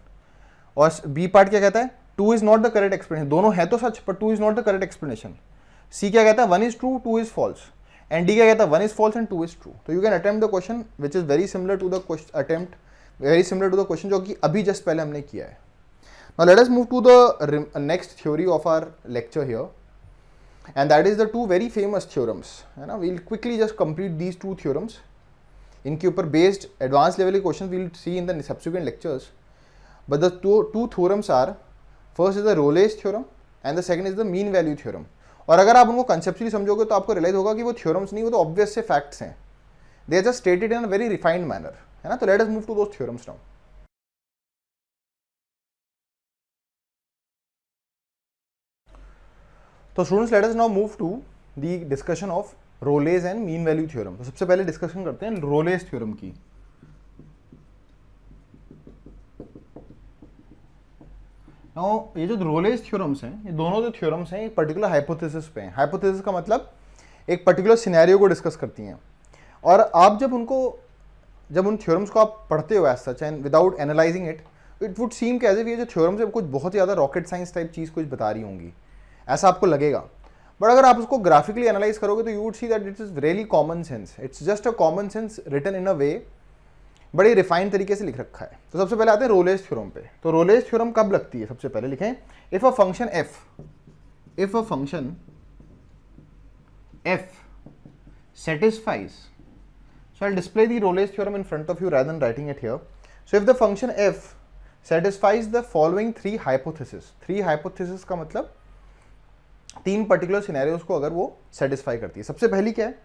और बी पार्ट क्या कहता है? 2 is not the correct explanation. दोनों है तो सच, पर 2 is not the correct explanation. C क्या कहता है? 1 is true, 2 is false, and D क्या कहता है? 1 is false and 2 is true. तो you can attempt the question which is very similar to the question जो कि अभी जस्ट पहले हमने किया है। Now let us move to the next theory of our lecture here, and that is the two very famous theorems, है ना। we'll quickly just complete these two theorems। इनके ऊपर based advanced level के questions we'll see in the subsequent lectures, but the two theorems are, first is the Rolle's theorem and the second is the mean value theorem। और अगर आप उनको conceptually समझोगे तो आपको realize होगा कि वो theorems नहीं, वो तो obvious से facts हैं, they are just stated in a very refined manner, है ना। तो let us move to those theorems now। तो students let us now move to the discussion of Rolle's and mean value theorem. तो सबसे पहले discussion करते हैं Rolle's theorem की। नाउ ये जो रोलेज थ्योरम्स हैं, ये दोनों जो थ्योरम्स हैं एक पर्टिकुलर हाइपोथेसिस पे हैं। हाइपोथेसिस का मतलब एक पर्टिकुलर सिनेरियो को डिस्कस करती हैं, और आप जब उन थ्योरम्स को आप पढ़ते हो as such and without analyzing it would seem कि एज इफ ये जो थ्योरम्स है कुछ बहुत ज़्यादा रॉकेट साइंस टाइप चीज़ कुछ बता रही होंगी, ऐसा आपको लगेगा। बट अगर आप उसको ग्राफिकली एनालाइज करोगे तो you would see that it is really common sense. It's just a common sense written in a way, बड़े रिफाइंड तरीके से लिख रखा है। तो सबसे पहले आते हैं रोलेज थ्योरम पे। तो रोलेज थ्योरम कब लगती है? सबसे पहले लिखें if a function f satisfies, so I'll display the Rolle's theorem in front of you rather than writing it here. So if the function f satisfies the following three hypotheses का मतलब 3 particular scenarios को अगर वो satisfy करती है। सबसे पहली क्या है,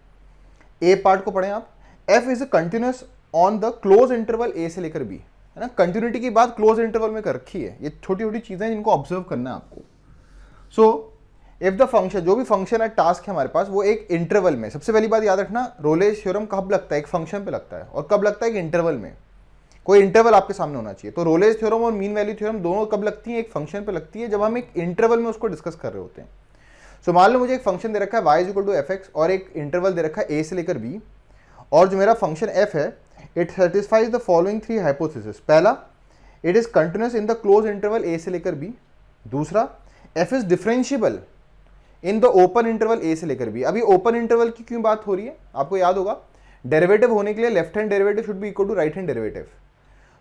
ए पार्ट को पढ़ें आप। f is a continuous on the closed interval a से लेकर b, है ना। कंटिन्यूटी की बात क्लोज इंटरवल में कर रखी है। ये छोटी छोटी चीजें जिनको ऑब्जर्व करना है आपको। सो इफ द फंक्शन, जो भी फंक्शन है टास्क है हमारे पास, वो एक इंटरवल में, सबसे पहली बात याद रखना रोलेज थ्योरम कब लगता है, एक फंक्शन पे लगता है, और कब लगता है, एक इंटरवल में। कोई इंटरवल आपके सामने होना चाहिए। तो रोलेज थ्योरम और मीन वैल्यू थ्योरम दोनों कब लगती है, एक फंक्शन पे लगती है जब हम एक इंटरवल में उसको डिस्कस कर रहे होते हैं। सो मान लो मुझे एक फंक्शन दे रखा है y इक्वल टू fx और एक इंटरवल दे रखा है a से लेकर b, और जो मेरा फंक्शन f है it satisfies the following 3 hypothesis. पहला, it is continuous in the closed interval a से लेकर b। दूसरा, f is differentiable in the open interval a से लेकर b। अभी ओपन इंटरवल की क्यों बात हो रही है, आपको याद होगा डेरिवेटिव होने के लिए left hand derivative should be equal to right hand derivative.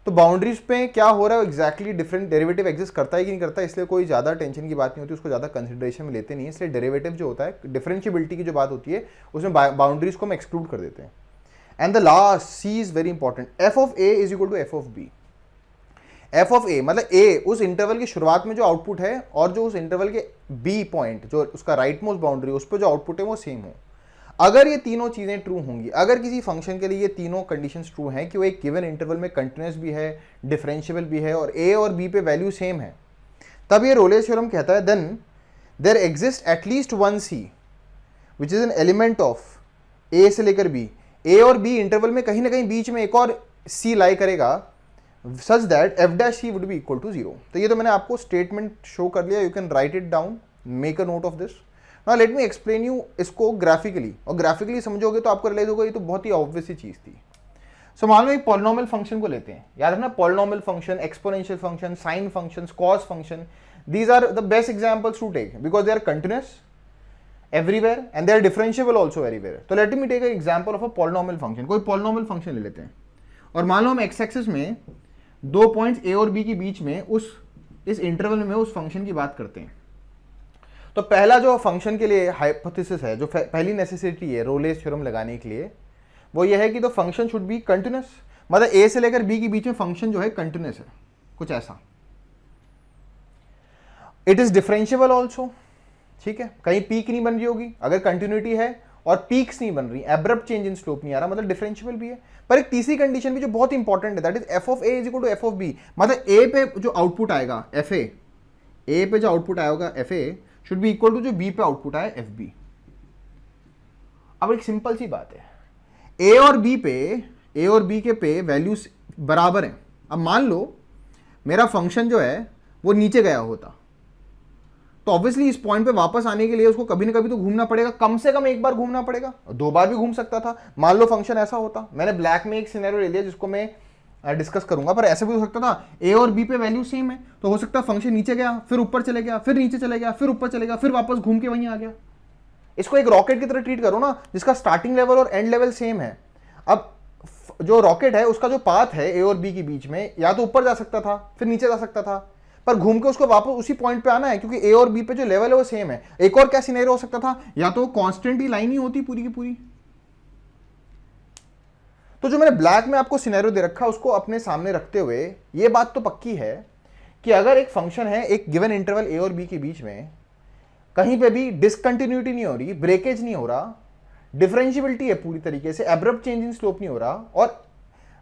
तो बाउंड्रीज पे क्या हो रहा है, एग्जैक्टली डिफरेंट डेरिवेटिव एग्जिस्ट करता है कि नहीं करता है, इसलिए कोई ज़्यादा टेंशन की बात नहीं होती, उसको ज़्यादा कंसिडरेशन में लेते नहीं है। इसलिए डेरिवेटिव जो होता है, डिफरेंशिएबिलिटी की जो बात होती है, उसमें बाउंड्रीज को हम एक्सक्लूड कर देते हैं। And the last C is very important, F of A is equal to F of B. F of A मतलब ए उस इंटरवल की शुरुआत में जो आउटपुट है और जो उस इंटरवल के बी पॉइंट जो उसका राइट मोस्ट बाउंड्री उस पर जो आउटपुट है वो सेम हो। अगर ये तीनों चीज़ें ट्रू होंगी, अगर किसी फंक्शन के लिए ये तीनों कंडीशंस ट्रू हैं कि वो एक गिवन इंटरवल में कंटिन्यूअस भी है, डिफरेंशिएबल भी है, और ए और बी पे वैल्यू सेम है, तब ये रोलेज थ्योरम कहता है then there exist at least one C which is an element of A से लेकर बी। ए और बी इंटरवल में कहीं ना कहीं बीच में एक और सी लाई करेगा, such that F dash c would be equal to 0। तो ये तो मैंने आपको स्टेटमेंट शो कर लिया, you can right it down, make a note of this. Now let me explain you इसको ग्राफिकली, और ग्राफिकली समझोगे तो आपको रियलाइज होगा ये तो बहुत ही ऑब्वियस सी चीज़ थी। सो मान लो एक पॉलिनोमियल फंक्शन को लेते हैं, याद रखना polynomial function, exponential function, sine function, cos function, these are the best examples to take because they are continuous everywhere and they are differentiable also everywhere. तो let me take an example of a polynomial function. कोई polynomial function ले लेते हैं, और मान लो हम x axis में 2 points a और b के बीच में इस इंटरवल में उस फंक्शन की बात करते हैं। तो पहला जो फंक्शन के लिए हाइपोथेसिस है, जो पहली नेसेसिटी है रोलेज थ्योरम लगाने के लिए, वो ये है कि the function should be continuous, मतलब a से लेकर b के बीच में फंक्शन जो है कंटिन्यूअस है, कुछ ऐसा। इट इज डिफरेंशिएबल ऑल्सो, ठीक है, कहीं पीक नहीं बन रही होगी अगर कंटिन्यूटी है, और पीक्स नहीं बन रही, एब्रप्ट चेंज इन स्लोप नहीं आ रहा, मतलब डिफरेंशिएबल भी है। पर एक तीसरी कंडीशन भी जो बहुत इंपॉर्टेंट है, that is f of A is equal to F of b. मतलब ए पे जो आउटपुट आएगा एफ ए पे जो आउटपुट आएगा f a should be equal to जो बी पे आउटपुट आया एफ बी। अब एक सिंपल सी बात है, ए और बी के पे वैल्यूज बराबर हैं। अब मान लो मेरा फंक्शन जो है वो नीचे गया होता, तो ऑब्वियसली इस पॉइंट पे वापस आने के लिए उसको कभी ना कभी तो घूमना पड़ेगा, कम से कम एक बार घूमना पड़ेगा, 2 बार भी घूम सकता था। मान लो फंक्शन ऐसा होता, मैंने ब्लैक में एक सिनेरियो ले लिया जिसको मैं डिस्कस करूंगा, पर ऐसा भी हो सकता था ए और बी पे वैल्यू सेम है, तो हो सकता है फंक्शन नीचे गया, फिर ऊपर चले गया, फिर नीचे चले गया, फिर ऊपर चले गया, फिर वापस घूम के वहीं आ गया। इसको एक रॉकेट की तरह ट्रीट करो ना, जिसका स्टार्टिंग लेवल और एंड लेवल सेम है। अब जो रॉकेट है उसका जो पाथ है ए और बी के बीच में, या तो ऊपर जा सकता था फिर नीचे जा सकता था, पर घूम के उसको वापस उसी पॉइंट पे आना है, क्योंकि ए और बी पे जो लेवल है वो सेम है। एक और क्या सिनेरियो हो सकता था, या तो कांस्टेंट ही लाइन ही होती पूरी की पूरी। तो जो मैंने ब्लैक में आपको सिनेरियो दे रखा उसको अपने सामने रखते हुए ये बात तो पक्की है कि अगर एक फंक्शन है एक गिवन इंटरवल ए और बी के बीच में, कहीं पे भी डिसकंटिन्यूटी नहीं हो रही, ब्रेकेज नहीं हो रहा, डिफरेंशिएबिलिटी है पूरी तरीके से, एब्रप्ट चेंज इन स्लोप नहीं हो रहा, और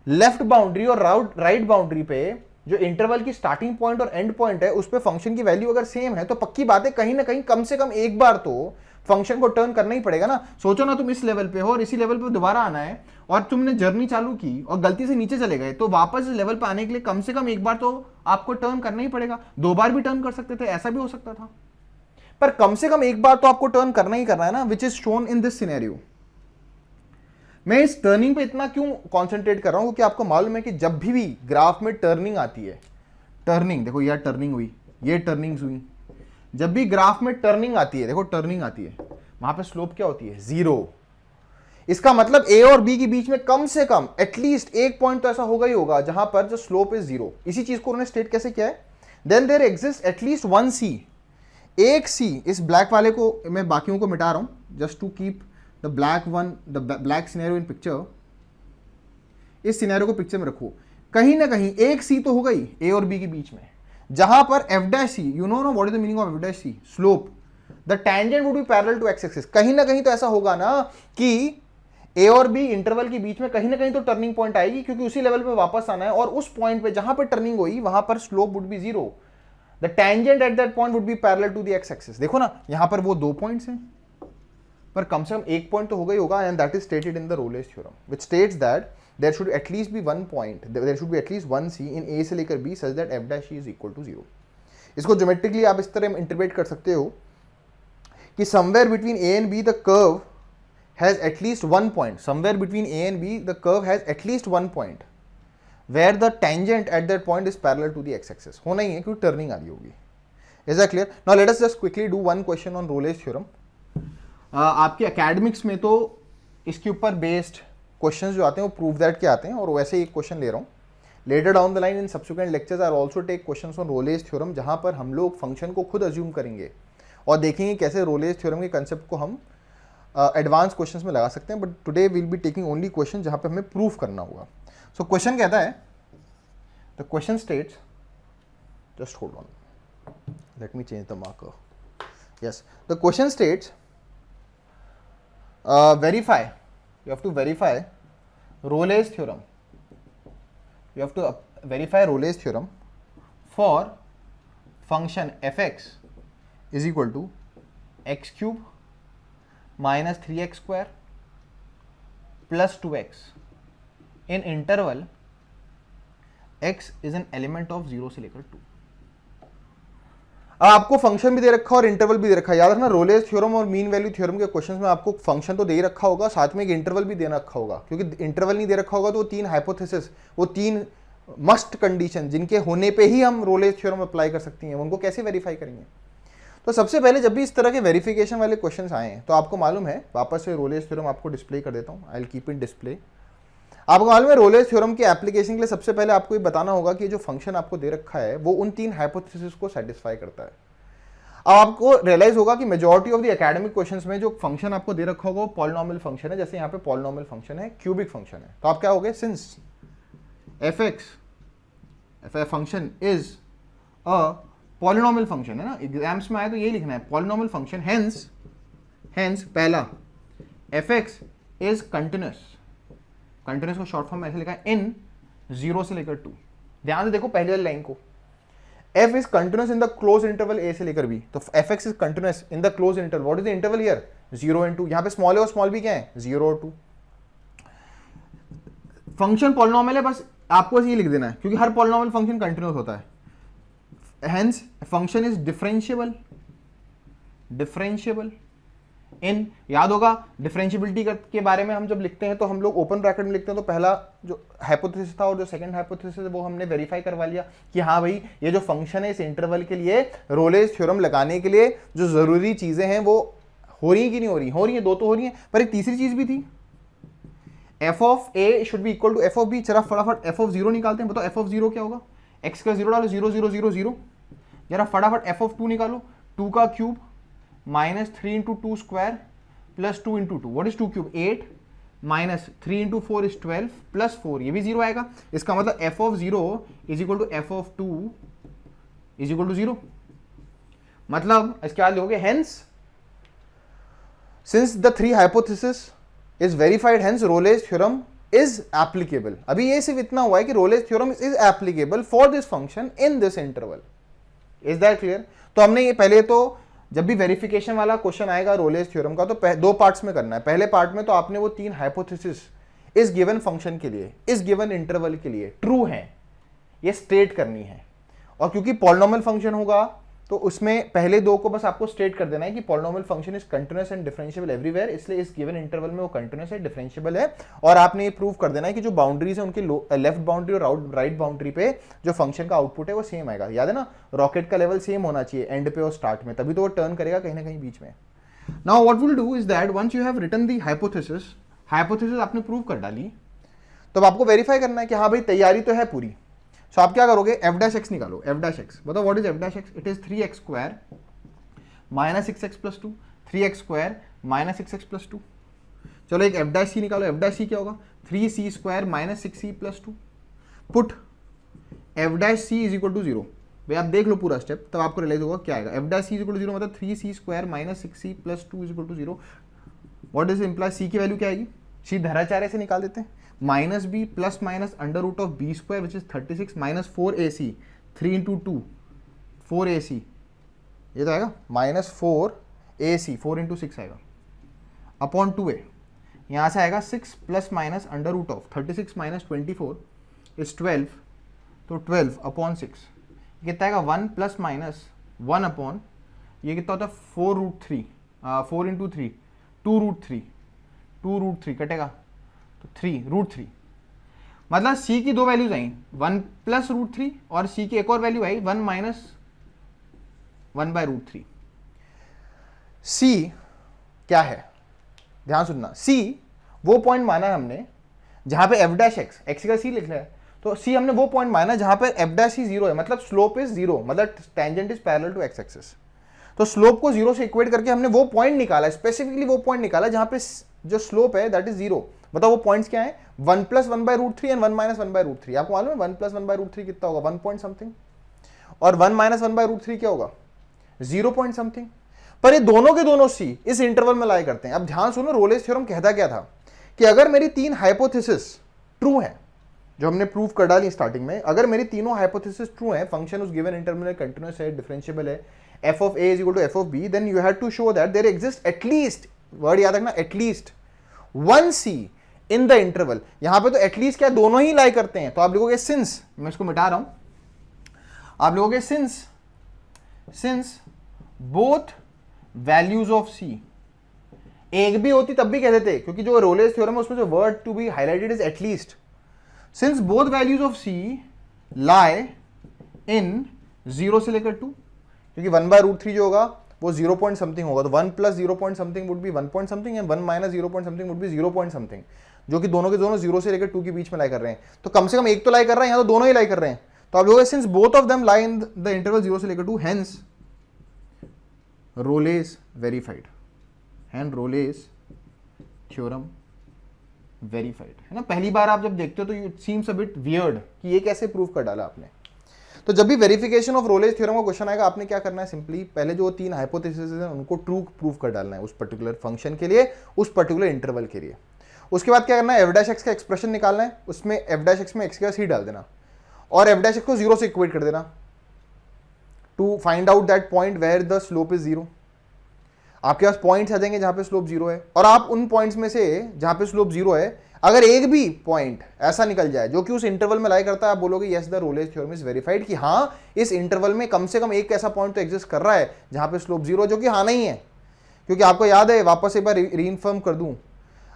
लेफ्ट बाउंड्री और राइट बाउंड्री पे जो इंटरवल की स्टार्टिंग पॉइंट और एंड पॉइंट है उस पे फंक्शन की वैल्यू अगर सेम है तो पक्की बात है कहीं ना कहीं कम से कम एक बार तो फंक्शन को टर्न करना ही पड़ेगा ना। सोचो ना तुम इस लेवल पे हो और इसी लेवल पे दोबारा आना है और तुमने जर्नी चालू की और गलती से नीचे चले गए, तो वापस इस लेवल पे आने के लिए कम से कम एक बार तो आपको टर्न करना ही पड़ेगा। 2 बार भी टर्न कर सकते थे, ऐसा भी हो सकता था, पर कम से कम एक बार तो आपको टर्न करना ही करना है ना, which is shown in this scenario. मैं इस टर्निंग पे इतना क्यों कॉन्सेंट्रेट कर रहा हूं, क्योंकि आपको मालूम है कि जब भी ग्राफ में टर्निंग आती है, टर्निंग देखो यार, टर्निंग हुई, ये टर्निंग्स हुई, जब भी ग्राफ में टर्निंग आती है, देखो टर्निंग आती है, वहां पे स्लोप क्या होती है, 0। इसका मतलब ए और बी के बीच में कम से कम एटलीस्ट एक पॉइंट तो ऐसा होगा ही होगा जहां पर जो स्लोप इज 0। इसी चीज को उन्होंने स्टेट कैसे किया है, then there exist at least one C, एक सी, इस ब्लैक वाले को मैं बाकियों को मिटा रहा हूं just to keep the black one, the black scenario in picture. इस सिनेरियो को पिक्चर में रखो, कहीं ना कहीं एक सी तो होगा ही ए और बी के बीच में, जहां पर f dash c, you know what is the meaning of f dash c, slope, the tangent would be parallel to x axis. कहीं ना कहीं तो ऐसा होगा ना कि ए और बी इंटरवल के बीच में कहीं ना कहीं तो टर्निंग पॉइंट आएगी, क्योंकि उसी लेवल पे वापस आना है और उस पॉइंट पे जहां पर टर्निंग हुई वहां पर slope would be 0, the tangent at that point would be parallel to the x axis. देखो ना यहां पर वो 2 पॉइंट्स हैं, पर कम से कम एक पॉइंट तो होगा ही होगा, and that is stated in the Rolle's theorem which states that there should at least be one point, there should be at least one C in A से लेकर B such that F dash is equal to 0। इसको geometrically आप इस तरह interpret कर सकते हो कि somewhere between A and be the curve has at least one point, somewhere between A and B the curve has at least one point where the tangent at that point is parallel to the x-axis। होना ही है क्योंकि turning आ रही होगी। Is that clear? Now let us just quickly do one question on Rolle's theorem। आपके academics में तो इसके ऊपर बेस्ड क्वेश्चंस जो आते हैं वो प्रूव दैट के आते हैं, और वैसे ही एक क्वेश्चन ले रहा हूँ। Later down the line in subsequent lectures I also take questions on Rolle's theorem, जहां पर हम लोग फंक्शन को खुद अज्यूम करेंगे और देखेंगे कैसे रोलेस थ्योरम के कंसेप्ट को हम एडवांस क्वेश्चंस में लगा सकते हैं। But today will be taking only question जहां पे हमें प्रूफ करना होगा। सो क्वेश्चन कहता है, the question states, just hold on, let me change the marker, yes, the question states verify, you have to verify Rolle's theorem, you have to verify Rolle's theorem for function fx is equal to x cube minus 3x square plus 2x in interval x is an element of 0 से लेकर 2। अब आपको function भी दे रखा और interval भी दे रखा है। याद रखना रोलेस थ्योरम और मीन वैल्यू थ्योरम के क्वेश्चंस में आपको फंक्शन तो दे ही रखा होगा, साथ में एक इंटरवल भी दे रखा होगा, क्योंकि इंटरवल नहीं दे रखा होगा तो वो 3 हाइपोथेसिस, वो 3 मस्ट कंडीशन जिनके होने पे ही हम रोलेस थ्योरम अप्लाई कर सकती हैं, उनको कैसे वेरीफाई करेंगे। तो सबसे पहले जब भी इस तरह के वेरिफिकेशन वाले क्वेश्चंस आए तो आपको मालूम है, वापस से रोलेस थ्योरम आपको डिस्प्ले कर देता हूँ, I will keep it display. आपको मालूम है रोलेस थ्योरम के एप्लीकेशन के लिए सबसे पहले आपको ये बताना होगा कि जो फंक्शन आपको दे रखा है वो उन 3 हाइपोथेसिस को सेटिस्फाई करता है। अब आपको रियलाइज होगा कि majority of the academic questions में जो फंक्शन आपको दे रखा होगा वो पॉलिनोमियल फंक्शन है, जैसे यहाँ पे पॉलिनोमियल फंक्शन है, क्यूबिक फंक्शन है। तो आप क्या हो गए, since F function is a polynomial function है ना, एग्जाम्स में आए तो यही लिखना है, पॉलिनोमियल फंक्शन, हेंस पहला fx इज कंटिन्यूअस, कंटिन्यूअस को शॉर्ट फॉर्म में ऐसे लिखा है इन 0 से लेकर 2। ध्यान से देखो पहली वाली लाइन को, f is continuous in the closed interval a से लेकर b, तो fx is continuous in the closed interval, what is the interval here, 0 and 2। यहाँ पे स्मॉल a और स्मॉल b क्या है, 0 और 2। फंक्शन पॉलिनोमियल है, बस आपको बस ये लिख देना है, क्योंकि हर पॉलिनोमियल फंक्शन कंटिन्यूअस होता है। हेंस फंक्शन इज डिफरेंशिएबल इन, याद होगा डिफरेंशिएबिलिटी के बारे में हम जब लिखते हैं तो हम लोग ओपन ब्रैकेट में लिखते हैं, तो पहला जो हाइपोथेसिस था और जो सेकंड हाइपोथेसिस है वो हमने वेरीफाई करवा लिया कि हाँ भाई ये जो फंक्शन है इस इंटरवल के लिए रोलेस थ्योरम लगाने के लिए जो जरूरी चीजें हैं वो हो रही है कि नहीं हो रही, हो रही है, 2 तो हो रही है, पर एक तीसरी चीज भी थी, f of a should be equal to f of b। चला फटाफट f ऑफ 0 निकालते हैं, बताओ f ऑफ 0 क्या होगा, x का 0 डालो, 0 0 0 0। जरा फटाफट f ऑफ 2 निकालो, 2 का cube minus 3 into 2 square plus 2 into 2, what is 2 cube 8 minus 3 into 4 is 12 plus 4, ये भी 0 आएगा। इसका मतलब f of 0 is equal to f of 2 is equal to 0। मतलब इसके बाद लोगे hence since the 3 hypothesis is verified, hence Rolle's theorem is applicable. अभी ये सिर्फ इतना हुआ है कि Rolle's theorem is applicable for this function in this interval. Is that clear? तो हमने ये पहले तो जब भी वेरिफिकेशन वाला क्वेश्चन आएगा रोलेस थ्योरम का तो दो पार्ट्स में करना है। पहले पार्ट में तो आपने वो 3 हाइपोथेसिस इस गिवन फंक्शन के लिए, इस गिवन इंटरवल के लिए ट्रू है ये स्टेट करनी है। और क्योंकि पॉलिनोमियल फंक्शन होगा तो उसमें पहले 2 को बस आपको स्टेट कर देना है कि polynomial function is continuous and differentiable everywhere, इसलिए इस गिवन इंटरवल में वो कंटीन्यूअस है, डिफरेंशिएबल है। और आपने ये प्रूव कर देना है कि जो बाउंड्रीज है उनकी लेफ्ट बाउंड्री और राइट बाउंड्री पे जो फंक्शन का आउटपुट है वो सेम आएगा। याद है ना, रॉकेट का लेवल सेम होना चाहिए एंड पे और स्टार्ट में, तभी तो वो टर्न करेगा कहीं ना कहीं बीच में। Now what will do is that once you have written the hypothesis आपने प्रूव कर डाली, तो आपको वेरीफाई करना है कि हाँ भाई तैयारी तो है पूरी। सो आप क्या करोगे, एफ डैश एक्स निकालो। एफ डैश एक्स बताओ what is F dash x? It is 3x square minus 6x plus 2, 3x square minus 6x plus 2। चलो एक एफ डैश सी निकालो। एफ डैश सी क्या होगा? 3c square minus 6c plus 2। Put F dash C is equal to 0। भाई आप देख लो पूरा step, तब आपको रियलाइज होगा क्या आएगा। F dash C is equal to 0 मतलब 3c square minus 6c plus 2 is equal to 0। What is imply? C की वैल्यू क्या आएगी? सी धराचार्य से निकाल देते हैं। Minus b plus minus under root of b square which is 36 minus 4ac 3 into 2 4ac, ये तो आएगा माइनस 4ac 4 इंटू 6 आएगा अपॉन 2a। यहाँ से आएगा 6 plus minus under root of 36 minus 24 is 12, तो 12 अपॉन 6 कितना आएगा? 1 प्लस माइनस 1 अपॉन ये कितना होता है 4 रूट 3 4 इंटू 3 2 रूट 3 कटेगा तो 3 रूट 3। मतलब c की 2 वैल्यूज आई 1 प्लस रूट 3 और c की एक और वैल्यू आई 1 माइनस 1 बाय रूट 3। c क्या है? ध्यान सुनना, c वो पॉइंट माना है हमने जहां पे एफ डैश एक्स, एक्स का c लिख रहा है, तो c हमने वो पॉइंट माना जहां पे एफ डैश सी 0 है, मतलब स्लोप इज 0, मतलब tangent is parallel to x axis. तो स्लोप को 0 से इक्वेट करके हमने वो पॉइंट निकाला, स्पेसिफिकली वो पॉइंट निकाला जहां पे जो स्लोप है दैट इज 0। बताओ वो पॉइंट्स क्या है? 1 plus 1 by root 3 and 1 minus 1 by root 3। आपको मालूम है 1 प्लस 1 बाय रूट 3 कितना होगा? 1 पॉइंट समथिंग। और 1 माइनस 1 बाय रूट 3 क्या होगा? 0 पॉइंट समथिंग। पर ये दोनों के दोनों सी इस इंटरवल में लाई करते हैं। अब ध्यान सुनो, रोलेस थ्योरम कहता क्या था कि अगर मेरी 3 हाइपोथेसिस ट्रू है जो हमने प्रूव कर डाली स्टार्टिंग में, अगर मेरी तीनों हाइपोथेसिस ट्रू है, फंक्शन उस गिवन इंटरवल में कंटीन्यूअस है, डिफरेंशिएबल है, f of a is equal to f of b, then you have to show that there exists at least, word याद रखना, at least one c in the interval। यहां पे तो at least क्या दोनों ही लाई करते हैं, तो आप लिखोगे since, मैं इसको मिटा रहा हूं, आप लिखोगे since both values of c, एक भी होती तब भी कहते थे, क्योंकि जो रोलेस थ्योरम है उसमें जो word to be highlighted is at least। since both values of c lie in 0 से लेकर 2, क्योंकि 1 बाय रूट 3 जो होगा वो 0 पॉइंट समथिंग होगा, तो 1 plus 0 point something would be 1 point something and 1 minus 0 point something would be 0 point something, जो कि दोनों के दोनों 0 से लेकर 2 के बीच में लाई कर रहे हैं। तो कम से कम एक तो लाई कर रहा है, यहाँ तो दोनों ही लाई कर रहे हैं। तो आप लोग since both of them lie in the interval 0 से लेकर 2, hence Rolle's verified, and Rolle's theorem verified है ना। पहली बार आप जब देखते हो तो it seems a bit weird कि ये कैसे प्रूव कर डाला आपने। तो जब भी वेरिफिकेशन ऑफ रोलेस थ्योरम का क्वेश्चन आएगा, आपने क्या करना है, सिंपली पहले जो 3 हाइपोथेसिस हैं उनको ट्रू प्रूव कर डालना है उस पर्टिकुलर फंक्शन के लिए, उस पर्टिकुलर इंटरवल के लिए। उसके बाद क्या करना है, एफ डैश एक्स का एक्सप्रेशन निकालना है, उसमें एफ डैश एक्स में एक्स का सी डाल देना और एफ डैश एक्स को 0 से इक्वेट कर देना to find out that point where the slope is 0। आपके पास पॉइंट्स आ जाएंगे जहां पे स्लोप 0 है, और आप उन पॉइंट्स में से जहां पे स्लोप 0 है अगर एक भी पॉइंट ऐसा निकल जाए जो कि उस इंटरवल में लाई करता है, आप बोलोगे yes the Rolle's theorem is verified, कि हाँ इस इंटरवल में कम से कम एक ऐसा पॉइंट तो एग्जिस्ट कर रहा है जहां पे स्लोप 0, जो कि हाँ नहीं है। क्योंकि आपको याद है, वापस एक बार रीइन्फर्म कर दूं,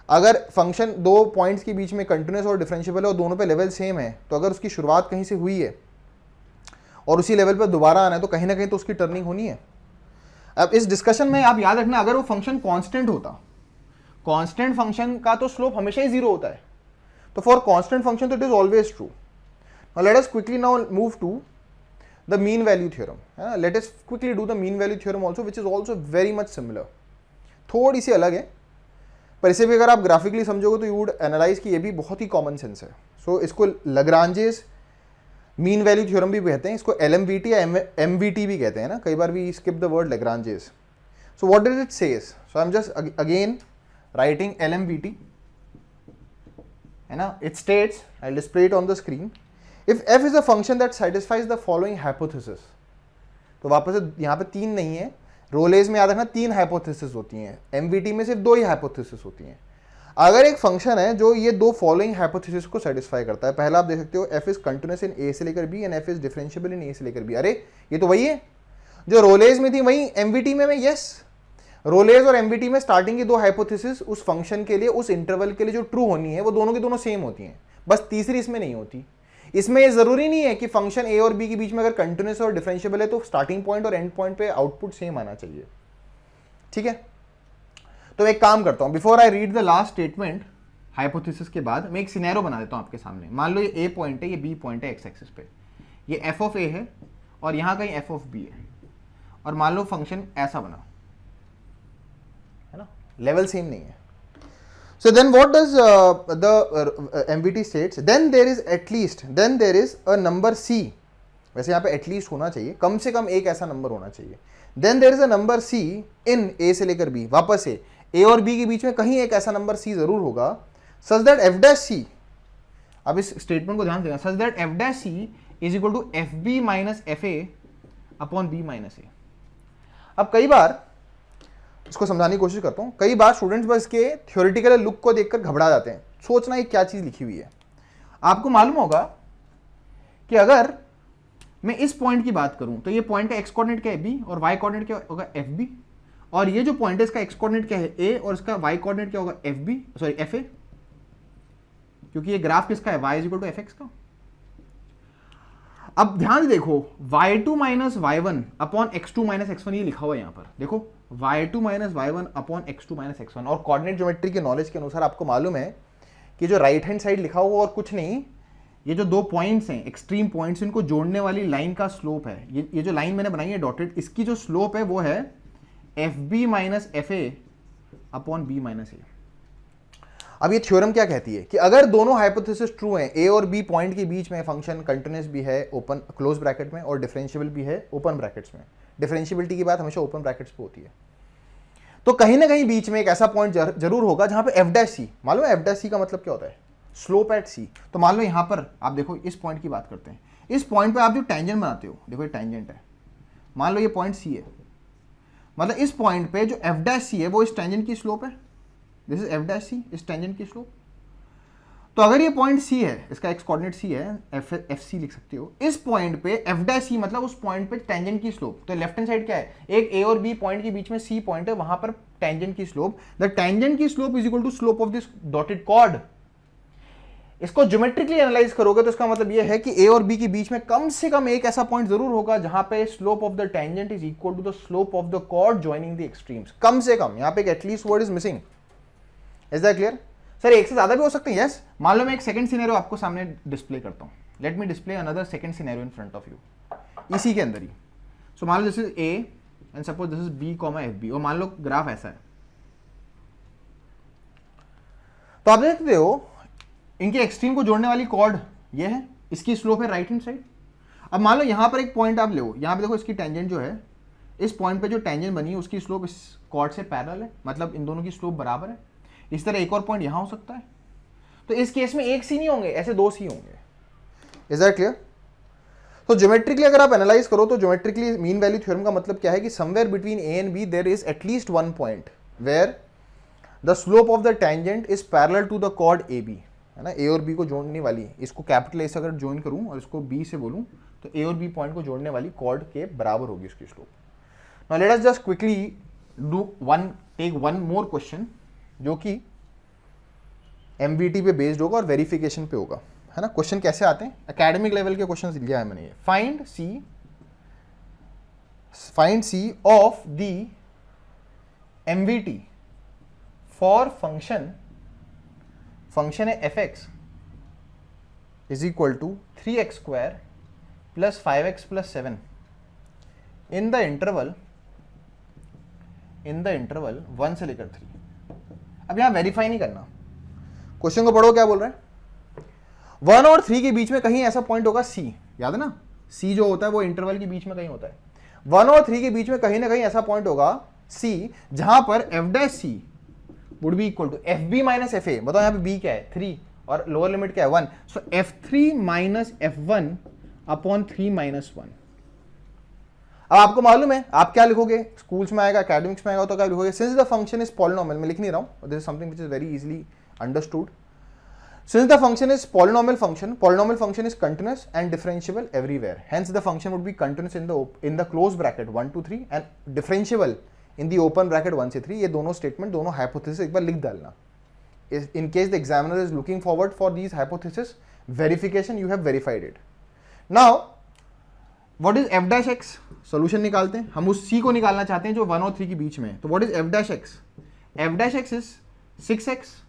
अगर फंक्शन 2 पॉइंट्स के बीच में कंटिन्यूस और डिफरेंशिएबल है और दोनों पे लेवल सेम है, तो अगर उसकी शुरुआत कहीं से हुई है और उसी लेवल पर दोबारा आना है तो कहीं ना कहीं तो उसकी टर्निंग होनी है। अब इस डिस्कशन में आप याद रखना, अगर वो फंक्शन कांस्टेंट होता, कांस्टेंट फंक्शन का तो स्लोप हमेशा ही 0 होता है, तो फॉर कांस्टेंट फंक्शन तो it is always true. Now let us quickly now move to the mean value theorem, है ना। Let us quickly do the mean value theorem also, which is also very much similar, थोड़ी सी अलग है, पर इसे भी अगर आप ग्राफिकली समझोगे तो यू वुड एनालाइज कि ये भी बहुत ही कॉमन सेंस है। सो इसको लाग्रांजेस मीन वैल्यू थ्योरम भी कहते हैं, इसको LMVT या MVT भी कहते हैं ना, कई बार भी skip the word Lagrange's. So what does it says? So I am just again writing LMVT है ना, it states, I will display it on the screen, if f is a function that satisfies the following hypothesis. तो वापस से यहाँ पे 3 नहीं है, Rolle's में याद रखना 3 हाइपोथेसिस होती हैं, एमवीटी में सिर्फ 2 ही हाइपोथेसिस होती हैं। अगर एक फंक्शन है जो ये 2 फॉलोइंग हाइपोथेसिस को सेटिस्फाई करता है, पहला आप देख सकते हो f is continuous in a से लेकर b and f is differentiable in a से लेकर b। अरे ये तो वही है जो रोलेज में थी, वही एमवीटी में यस, रोलेज और एमवीटी में स्टार्टिंग की 2 हाइपोथेसिस उस फंक्शन के लिए, उस इंटरवल के लिए जो ट्रू होनी है वो दोनों की दोनों सेम होती हैं, बस तीसरी इसमें नहीं होती। इसमें ये जरूरी नहीं है कि फंक्शन a और b के बीच में अगर कंटिन्यूअस और डिफरेंशिएबल है तो स्टार्टिंग पॉइंट और एंड पॉइंट पे आउटपुट सेम आना चाहिए, ठीक है। तो एक काम करता हूं, before I read the last statement hypothesis के बाद मैं एक सिनेरियो बना देता हूं आपके सामने। मान लो ये a पॉइंट है, ये b पॉइंट है एक्स एक्सिस पे, ये f ऑफ a है और यहां कहीं f ऑफ b है, और मान लो फंक्शन ऐसा बना है ना, लेवल सेम नहीं है। So then what does the MVT states? Then there is at least, then there is a number c, वैसे यहाँ पे एटलीस्ट होना चाहिए, कम से कम एक ऐसा नंबर होना चाहिए। Then there is a number c in a से लेकर b, वापस से a और b के बीच में कहीं एक ऐसा नंबर c जरूर होगा, such that f dash c, अब इस स्टेटमेंट को ध्यान देना, such that f dash c is equal to fb minus fa upon b minus a। अब कई बार इसको समझाने की कोशिश करता हूं, कई बार स्टूडेंट्स बस के थ्योरेटिकल लुक को देखकर घबरा जाते हैं, सोचना ये क्या चीज लिखी हुई है। आपको मालूम होगा कि अगर मैं इस पॉइंट की बात करूं तो ये पॉइंट का एक्स कोऑर्डिनेट क्या है b और वाई कोऑर्डिनेट क्या होगा fb, और ये जो पॉइंट है इसका एक्स कोऑर्डिनेट क्या है a और इसका वाई कोऑर्डिनेट क्या होगा fb, सॉरी fa, क्योंकि ये ग्राफ किसका है, y is equal to fx का। अब ध्यान से देखो, y2 minus y1 upon x2 minus x1 ये लिखा हुआ है यहाँ पर, देखो y2 minus y1 upon x2 minus x1, और कोऑर्डिनेट ज्योमेट्री के नॉलेज के अनुसार आपको मालूम है कि जो राइट हैंड साइड लिखा हुआ और कुछ नहीं, ये जो 2 पॉइंट्स हैं, एक्सट्रीम पॉइंट्स, इनको जोड़ने वाली लाइन का स्लोप है, ये जो लाइन मैंने बनाई है डॉटेड, इसकी जो स्लोप है वो है fb minus fa upon b minus a। अब ये थ्योरम क्या कहती है कि अगर दोनों हाइपोथेसिस ट्रू हैं, a और b पॉइंट के बीच में फंक्शन कंटिन्यूअस भी है ओपन क्लोज ब्रैकेट में और डिफरेंशिएबल भी है ओपन ब्रैकेट्स में, डिफरेंशिएबिलिटी की बात हमेशा ओपन ब्रैकेट्स पे होती है, तो कहीं ना कहीं बीच में एक ऐसा पॉइंट जरूर होगा जहां पे f डैश c, मालूम है f डैश c का मतलब क्या होता है, स्लोप एट c। तो मान लो यहां पर आप देखो, इस पॉइंट की बात करते हैं, इस पॉइंट पे आप जो टेंजेंट बनाते हो, देखो ये टेंजेंट है, मान लो ये पॉइंट c है, मतलब इस पॉइंट पे जो f डैश c है वो इस टेंजेंट की स्लोप है, this is f dash c, इस टेंजेंट की स्लोप। तो अगर ये पॉइंट c है, इसका एक्स कोऑर्डिनेट c है, fc लिख सकते हो, इस पॉइंट पे f डैश c मतलब उस पॉइंट पे टेंजेंट की स्लोप, तो लेफ्ट हैंड साइड क्या है, एक a और b पॉइंट के बीच में c पॉइंट है, वहां पर टेंजेंट की स्लोप, द टेंजेंट की slope is equal to slope of this dotted chord. इसको ज्योमेट्रिकली एनालाइज करोगे तो इसका मतलब ये है कि a और b के बीच में कम से कम एक ऐसा पॉइंट जरूर होगा जहां पे slope of the tangent is equal to the slope of the chord joining the extremes, कम से कम, यहां पे एक at least word is missing. Is that clear? Sir एक से ज्यादा भी हो सकते हैं, यस। मान लो मैं एक सेकंड सिनेरियो आपको सामने डिस्प्ले करता हूं, let me display another second scenario in front of you, इसी के अंदर ही। सो मान लो this is a and suppose this is b comma fb, और मान लो ग्राफ ऐसा है, तो आप देखते हो इनके एक्सट्रीम को जोड़ने वाली कॉर्ड ये है, इसकी स्लोप है राइट हैंड साइड। अब मान लो यहां पर एक पॉइंट आप लो, यहां पे देखो इसकी टेंजेंट जो है, इस पॉइंट पे जो टेंजेंट बनी है उसकी स्लोप इस कॉर्ड से पैरेलल है, मतलब इन दोनों की स्लोप बराबर है। इस तरह एक और पॉइंट यहां हो सकता है, तो इस केस में एक सी नहीं होंगे, ऐसे 2 सी होंगे। Is that clear? तो ज्योमेट्रिकली अगर आप एनालाइज करो तो ज्योमेट्रिकली मीन वैल्यू थ्योरम का मतलब क्या है कि somewhere between a and b there is at least one point where the slope of the tangent is parallel to the chord AB, है ना, a और b को जोड़ने वाली, इसको कैपिटल A से अगर ज्वाइन करूं और इसको b से बोलूं तो a और b पॉइंट को जोड़ने वाली कॉर्ड के बराबर होगी उसकी slope. Now let us just quickly do take one more question जो कि MVT पे बेस्ड होगा और वेरिफिकेशन पे होगा, है ना। क्वेश्चन कैसे आते हैं, एकेडमिक लेवल के क्वेश्चन लिया है मैंने ये, find C of the MVT for function है fx is equal to 3x square plus 5x plus 7 in the interval 1 से लेकर 3। अब यहां वेरीफाई नहीं करना, क्वेश्चन को पढ़ो क्या बोल रहे हैं। 1 और 3 के बीच में कहीं ऐसा पॉइंट होगा c, याद है ना, c जो होता है वो इंटरवल के बीच में कहीं होता है। 1 और 3 के बीच में कहीं ना कहीं ऐसा पॉइंट होगा c जहां पर f dash c would be equal to fb minus fa। बताओ यहाँ पे b क्या है, 3, और लोअर लिमिट क्या है 1, सो f3 minus f1 upon 3 minus 1। अब आपको मालूम है आप क्या लिखोगे, स्कूल्स में आएगा, एकेडमिक्स में आएगा तो क्या लिखोगे, since the function is polynomial, मैं लिख नहीं रहा हूं, this is something which is very easily understood. Since the function is polynomial function is continuous and differentiable everywhere. Hence, the function would be continuous in the closed bracket 1 to 3 and differentiable in the open bracket 1 से 3. ये दोनों statement, दोनों hypothesis एक बार लिख डालना. In case the examiner is looking forward for these hypothesis verification, you have verified it. Now, what is f dash x? Solution निकालते हैं. हम उस c को निकालना चाहते हैं जो 1 और 3 के बीच में है. तो what is f dash x? F dash x is 6x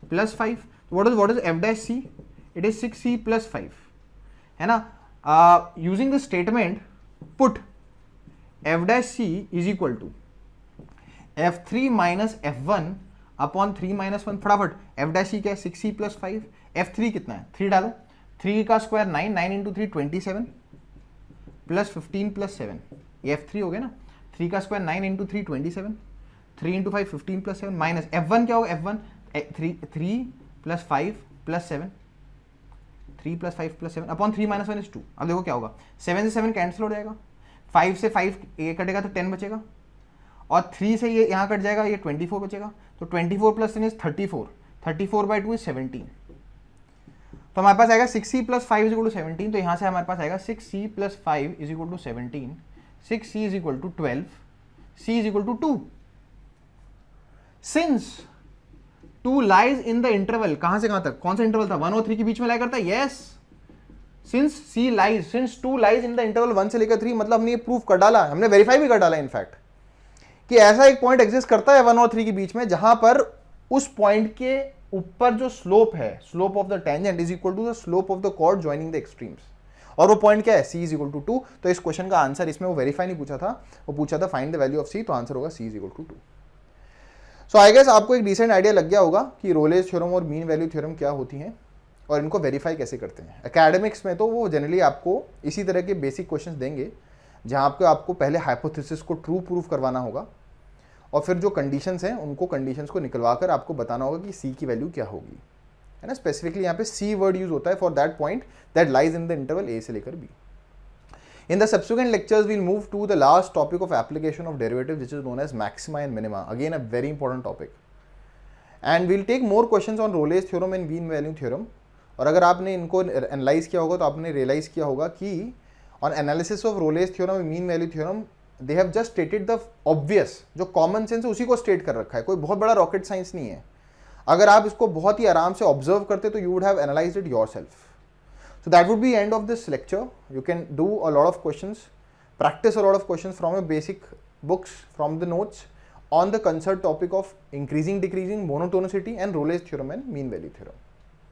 plus 5. What is f dash c? It is 6c plus 5 है ना. Using the statement put f dash c is equal to f3 minus f1 upon 3 minus 1. फटाफट f dash c क्या है 6c plus 5, f3 कितना है 3 डालो, 3 का square 9, 9 into 3 27 plus 15 plus 7, ये f3 हो गया ना. 3 का square 9 into 3 27, 3 into 5 15 plus 7 minus f1 क्या होगा, f1 3 plus 5 plus 7, 3 plus 5 plus 7 upon 3 minus 1 is 2. अब देखो क्या होगा, 7 से 7 कैंसिल हो जाएगा, 5 से 5 ये कटेगा तो 10 बचेगा, और 3 से ये यहाँ कट जाएगा, ये 24 बचेगा. तो 24 प्लस 10 इज 34, 34 बाई 2 इज 17. तो हमारे पास आएगा 6c plus 5 is equal to 17. तो यहाँ से हमारे पास आएगा 6c plus 5 is equal to 17, 6c is equal to 12, c is equal to 2. Since 2 lies in the interval, कहां से कहां तक, कौन सा इंटरवल था 1 और 3 के बीच में लाई करता है. Yes, since 2 lies in the interval 1 से लेकर 3, मतलब हमने ये प्रूफ कर डाला, हमने वेरीफाई भी कर डाला इनफैक्ट कि ऐसा एक पॉइंट एग्जिस्ट करता है 1 और 3 के बीच में जहां पर उस पॉइंट के ऊपर जो स्लोप है, slope of the tangent is equal to the slope of the chord joining the extremes. और वो पॉइंट क्या है, c इज इक्वल टू 2. तो इस क्वेश्चन का आंसर, इसमें वो वेरीफाई नहीं पूछा था, वो पूछा था find the value of c, तो आंसर होगा c is equal to 2. So I guess आपको एक डिसेंट आइडिया लग गया होगा कि रोलेज थ्योरम और मीन वैल्यू थ्योरम क्या होती हैं और इनको वेरीफाई कैसे करते हैं. एकेडमिक्स में तो वो जनरली आपको इसी तरह के बेसिक क्वेश्चंस देंगे जहां आपको पहले हाइपोथेसिस को ट्रू प्रूफ करवाना होगा और फिर जो कंडीशंस हैं उनको कंडीशंस को निकलवा कर आपको बताना होगा कि सी की वैल्यू क्या होगी, है ना. स्पेसिफिकली यहाँ पे सी वर्ड यूज होता है for that point that lies in the interval A से लेकर B. In the subsequent lectures, we'll move to the last topic of application of derivatives, which is known as maxima and minima. Again, a very important topic. And we'll take more questions on Rolle's theorem and mean value theorem. और अगर आपने इनको analyse किया होगा तो आपने realise किया होगा कि on analysis of Rolle's theorem and mean value theorem, they have just stated the obvious, जो कॉमन सेंस है उसी को स्टेट कर रखा है, कोई बहुत बड़ा रॉकेट साइंस नहीं है. अगर आप इसको बहुत ही आराम से ऑब्जर्व करते तो you would have analysed it yourself. So that would be end of this lecture. You can do a lot of questions, practice a lot of questions from your basic books, from the notes on the concerned topic of increasing, decreasing, monotonicity and Rolle's theorem and mean value theorem.